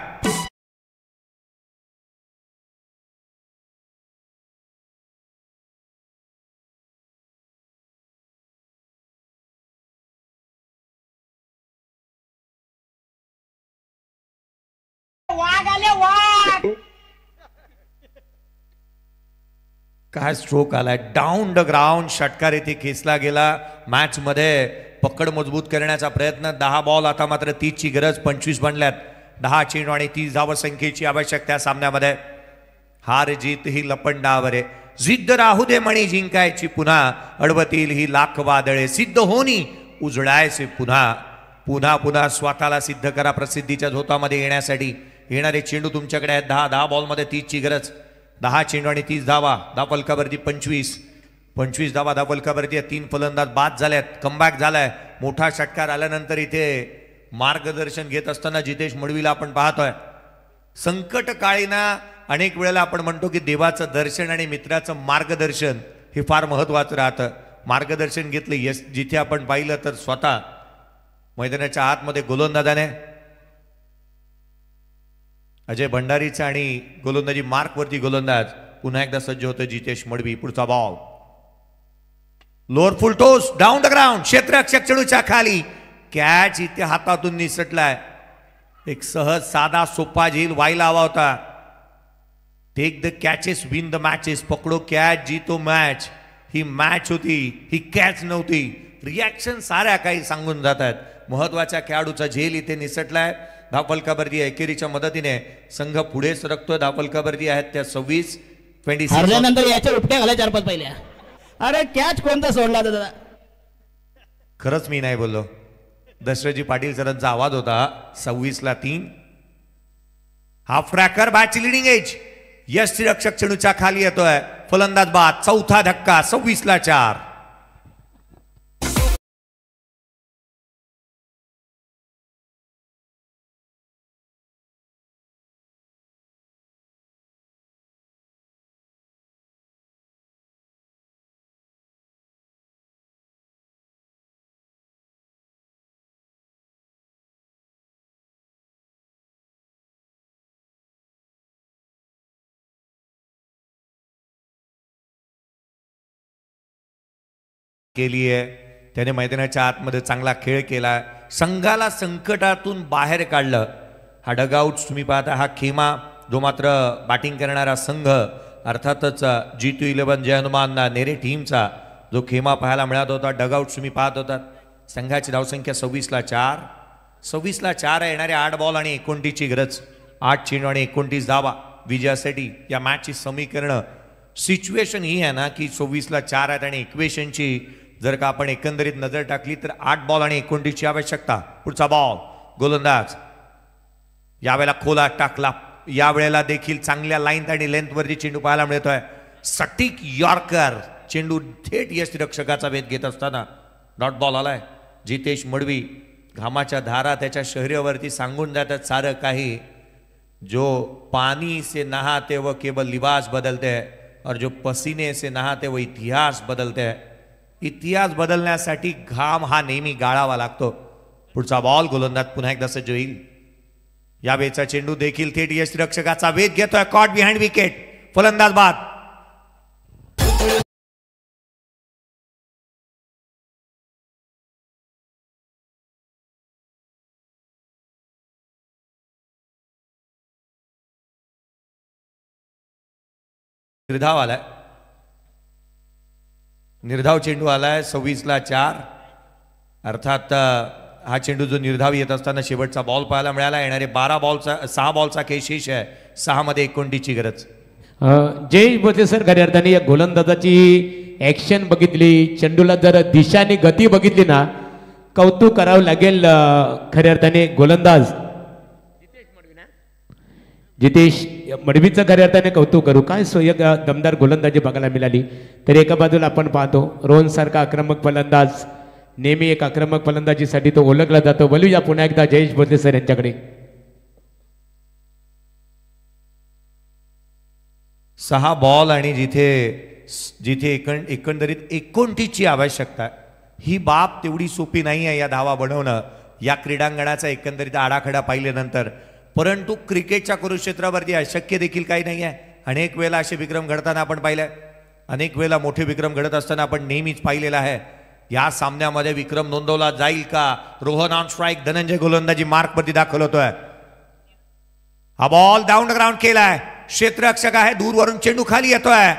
काय स्ट्रोक आलाय. डाऊन द ग्राउंड षटकार येथे खेचला गेला. मॅच मध्ये पकड मजबूत करण्याचा प्रयत्न. 10 बॉल आता मात्र 30ची गरज. 25 बनल्यात. 10 चेंडू आणि 30 धावसंख्येची आवश्यकता सामन्यामध्ये. हार जीत ही लपंडावर आहे, जिद्द राहू दे मणी जिंकायची पुन्हा, अडवतील ही लाख वादळे, सिद्ध होनी उजळायचे पुन्हा. पुन्हा पुन्हा स्वतःला सिद्ध करा प्रसिद्धीच्या झोतामध्ये येण्यासाठी. येणारे चेंडू तुमच्याकडे आहेत 10 बॉलमध्ये 30ची गरज. 10 चेंडू आणि 30 धावा. धावफलकावरती 25 धावा धावफलकावरती. 3 फलंदाज बाद झाल्यात. कमबॅक झालाय. मोठा षटकार आल्यानंतर इथे मार्गदर्शन घेत असताना जितेश मडवीला आपण पाहतोय. संकट काळीना अनेक वेळेला आपण म्हणतो की देवाचं दर्शन आणि मित्राचं मार्गदर्शन हे फार महत्वाचं राहतं. मार्गदर्शन घेतलं यश जिथे आपण पाहिलं तर स्वतः मैदानाच्या आतमध्ये गोलंदाजाने अजय भंडारीचा आणि गोलंदाजी मार्कवरती गोलंदाज पुन्हा एकदा सज्ज होतं जितेश मडवी. पुढचा ball lower full toss down the ground. क्षेत्ररक्षक चेंडूच्या खाली. कॅच इथे हातातून निसटलाय. एक सहज साधा सोपा झेल व्हायला हवा होता. Take the catches win the matches. पकडो कॅच जीतो मॅच. ही मॅच होती, ही कॅच नव्हती. रिॲक्शन साऱ्या काही सांगून जात आहेत. महत्वाच्या खेळाडूचा झेल इथे निसटलाय. धावफलकावरती एकेरीच्या मदतीने संघ पुढे सरकतोय. धावफलकावरती आहेत त्या 26-26. हरल्यानंतर याच्या उपट्या घाला 4-5 पहिल्या. अरे कॅच कोणता सोडला दादा? खरंच मी नाही बोललो. दशरथजी पाटील सरांचा आवाज होता. 26-3. हाफ ट्रॅकर बॅटची लिडिंग एज. यष्टीरक्षक चेंडूच्या खाली येतोय. फलंदाज बाद. चौथा धक्का. 26-4. केली आहे त्याने. मैदानाच्या आतमध्ये चांगला खेळ केला. संघाला संकटातून बाहेर काढलं. हा डगआउट तुम्ही पाहता. हा खेमा जो मात्र बॅटिंग करणारा संघ अर्थातच G211 जय हनुमान नेरे टीमचा जो खेमा पाहायला मिळत होता. डगआउट तुम्ही पाहत होता. संघाची धावसंख्या 26-4. 26-4 येणारे 8 बॉल आणि 29ची गरज. 8 चेंडू आणि 29 धावा विजयासाठी. या मॅचची समीकरण सिच्युएशन ही आहे ना की 26-4 आहेत आणि इक्वेशनची जर का आपण एकंदरीत नजर टाकली तर 8 बॉल आणि 29ची आवश्यकता. पुढचा बॉल गोलंदाज यावेळेला खोला टाकला. यावेळेला देखील चांगल्या लाईन आणि लेंथवरती चेंडू पाहायला मिळतोय. सटीक यॉर्कर. चेंडू थेट यष्टीरक्षकाचा वेध घेत असताना डॉट बॉल आलाय. जितेश मडवी घामाच्या धारा त्याच्या शरीरावरती सांगून जातात सारं काही. जो पानी से नहाते वो केवल लिबास बदलते हैं और जो पसीने से नहाते वो इतिहास बदलते हैं. इतिहास बदलण्यासाठी घाम हा नेहमी गाळावा लागतो. पुढचा बॉल गोलंदाज पुन्हा एकदा सज्ज होईल. या वेळचा चेंडू देखील थेट यष्टीरक्षकाचा वेध घेतोय. Caught behind wicket. फलंदाज बाद. निर्धाव आलाय. निर्धाव चेंडू आलाय 26-4. अर्थात हा चेंडू जो निर्धाव येत असताना शेवटचा बॉल पाहायला मिळाला. येणारे 6 बॉलचा केशेष आहे. 6 मध्ये 29ची गरज. जयेश भोसले सर खऱ्या अर्थाने या गोलंदाजाची ऍक्शन बघितली. चेंडूला जर दिशाने गती बघितली ना कौतुक करावं लागेल. खऱ्या अर्थाने गोलंदाज जितेश मडवीचं खऱ्या अर्थाने कौतुक करू. काय एक दमदार गोलंदाजी बघायला मिळाली. तर एका बाजूला आपण पाहतो रोहन सारखा आक्रमक फलंदाज. नेहमी एक आक्रमक फलंदाजीसाठी तो ओळखला जातो. बोलूया पुन्हा एकदा जयेश भोसले सर यांच्याकडे. 6 बॉल आणि जिथे एकंदरीत 29ची आवश्यकता. ही बाब तेवढी सोपी नाही आहे या धावा बनवणं. या क्रीडांगणाचा एकंदरीत आडाखडा पाहिल्यानंतर. परंतु क्रिकेटच्या कुरुक्षेत्रावरती अशक्य देखील काही नाही आहे. अनेक वेळेला असे विक्रम घडताना आपण पाहिलंय. अनेक वेळेला मोठे विक्रम घडत असताना आपण नेहमीच पाहिलेला आहे. या सामन्यामध्ये विक्रम नोंदवला जाईल का? Rohan on strike. धनंजय गोलंदाजी मार्कवरती दाखल होतोय. हा बॉल डाऊन द ग्राउंड केलाय. क्षेत्ररक्षक आहे. दूरवरून चेंडू खाली येतोय.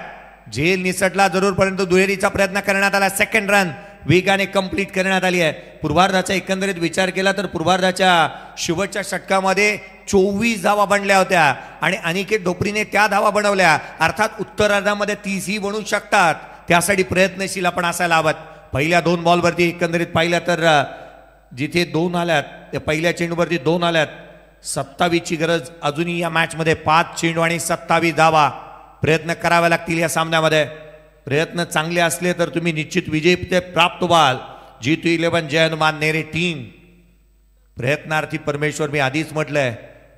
झेल निसटला जरूर परंतु दुहेरीचा प्रयत्न करण्यात आला. सेकंड रन वेगाने कंप्लीट करण्यात आली आहे. पूर्वार्धाचा एकंदरीत विचार केला तर पूर्वार्धाच्या शेवटच्या षटकामध्ये 24 धावा बनल्या होत्या आणि अनिकेत ढोपरीने त्या धावा बनवल्या. अर्थात उत्तरार्धामध्ये 30ही बनवू शकतात, त्यासाठी प्रयत्नशील आपण असायला हवं. पहिल्या 2 बॉलवरती एकंदरीत पाहिलं तर जिथे 2 आल्यात, त्या पहिल्या चेंडूवरती 2 आल्यात. 27ची गरज अजूनही या मॅचमध्ये. 5 चेंडू आणि 27 धावा प्रयत्न करावे लागतील या सामन्यामध्ये. प्रयत्न चांगले असले तर तुम्ही निश्चित विजय प्राप्त व्हाल. G211 जय हनुमान नेरे टीम प्रयत्नार्थी परमेश्वर. मी आधीच म्हटलंय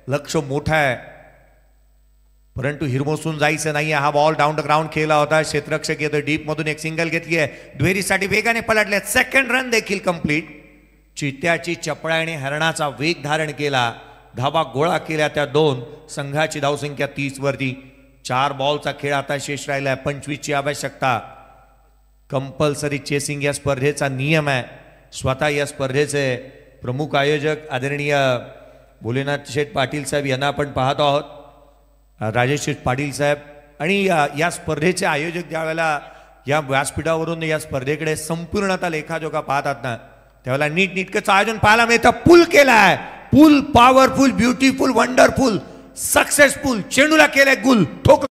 लक्ष मोठं आहे, परंतु हिरमोसून जायचं नाही. हा बॉल डाऊन द ग्राउंड खेळला होता. क्षेत्ररक्षक येतो डीप मधून, एक सिंगल घेतली आहे. दुहेरीसाठी वेगाने पलटले. सेकंड रन देखील कंप्लीट. चित्त्याची चपळाईने हरणाचा वेग धारण केला. धावा गोळा केल्या त्या 2. संघाची धावसंख्या 30 वरती. 4 बॉलचा खेळ आता शेष राहिला आहे. 25ची आवश्यकता. कंपल्सरी चेसिंग या स्पर्धेचा नियम आहे. स्वतः या स्पर्धेचे प्रमुख आयोजक आदरणीय भोलेनाथ शेठ पाटील साहेब यांना आपण पाहत आहोत. राजेश शेठ पाटील साहेब आणि या स्पर्धेचे आयोजक ज्यावेळेला या व्यासपीठावरून या स्पर्धेकडे संपूर्णतः लेखाजोखा पाहतात ना, त्यावेळेला नीटनेटकंच आयोजन पाहायला मिळतं. पूल केलाय, pull powerful, beautiful, wonderful, successful. चेंडूला केलंय गुल, ठोक.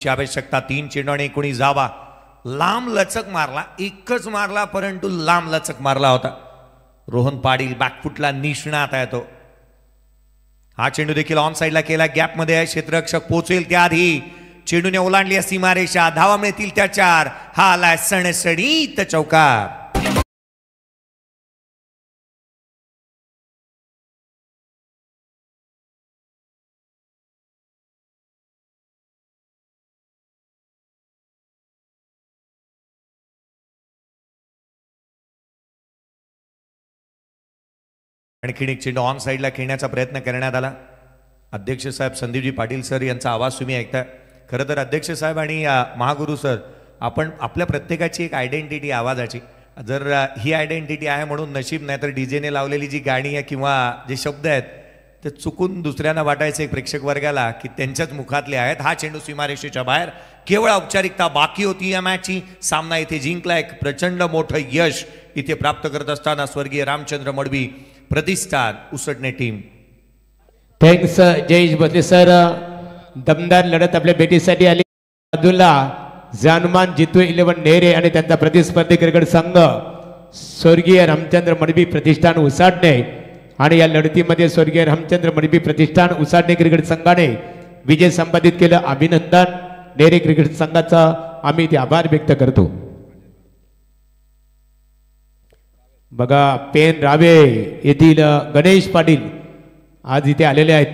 आवश्यकता. 3 चेंडू आणि 19 धावा. लांब लचक मारला, एकच मारला, परंतु लांब लचक मारला होता. रोहन पाटील बॅकफुटला निष्णात आहे तो. हा चेंडू देखील ऑन साईडला केला. गॅपमध्ये आहे. क्षेत्ररक्षक पोहोचेल त्याआधी चेंडूने ओलांडली आहे सीमारेषा. धावा मिळतील त्या 4. हा आलाय सणसणीत चौकार. आणखीन एक चेंडू ऑन साईडला खेळण्याचा प्रयत्न करण्यात आला. अध्यक्ष साहेब संदीपजी पाटील सर यांचा आवाज तुम्ही ऐकताय. खरं तर अध्यक्ष साहेब आणि महागुरू सर, आपण आपल्या प्रत्येकाची एक आयडेंटिटी आवाजाची. जर ही आयडेंटिटी आहे म्हणून नशीब, नाही तर डीजेने लावलेली जी गाणी आहे किंवा जे शब्द आहेत ते चुकून दुसऱ्यांना वाटायचं एक प्रेक्षक वर्गाला की त्यांच्याच मुखातले आहेत. हा चेंडू सीमारेषेच्या बाहेर. केवळ औपचारिकता बाकी होती या मॅचची. सामना इथे जिंकला. एक प्रचंड मोठं यश इथे प्राप्त करत असताना स्वर्गीय Ramchandra Madvi Pratishthan Usatne team. Thanks Jayesh Bhosale sir. दमदार लढत आपल्या भेटीसाठी आली. बाजूला जानुमान G211 नेरे आणि त्यांचा प्रतिस्पर्धी क्रिकेट संघ स्वर्गीय रामचंद्र मडवी प्रतिष्ठान उसाडणे. आणि या लढतीमध्ये स्वर्गीय रामचंद्र मडवी प्रतिष्ठान उसाडणे क्रिकेट संघाने विजय संपादित केलं. अभिनंदन. नेरे क्रिकेट संघाचा आम्ही ते आभार व्यक्त करतो. बघा पेन रावे येथील गणेश पाटील आज इथे आलेले आहेत.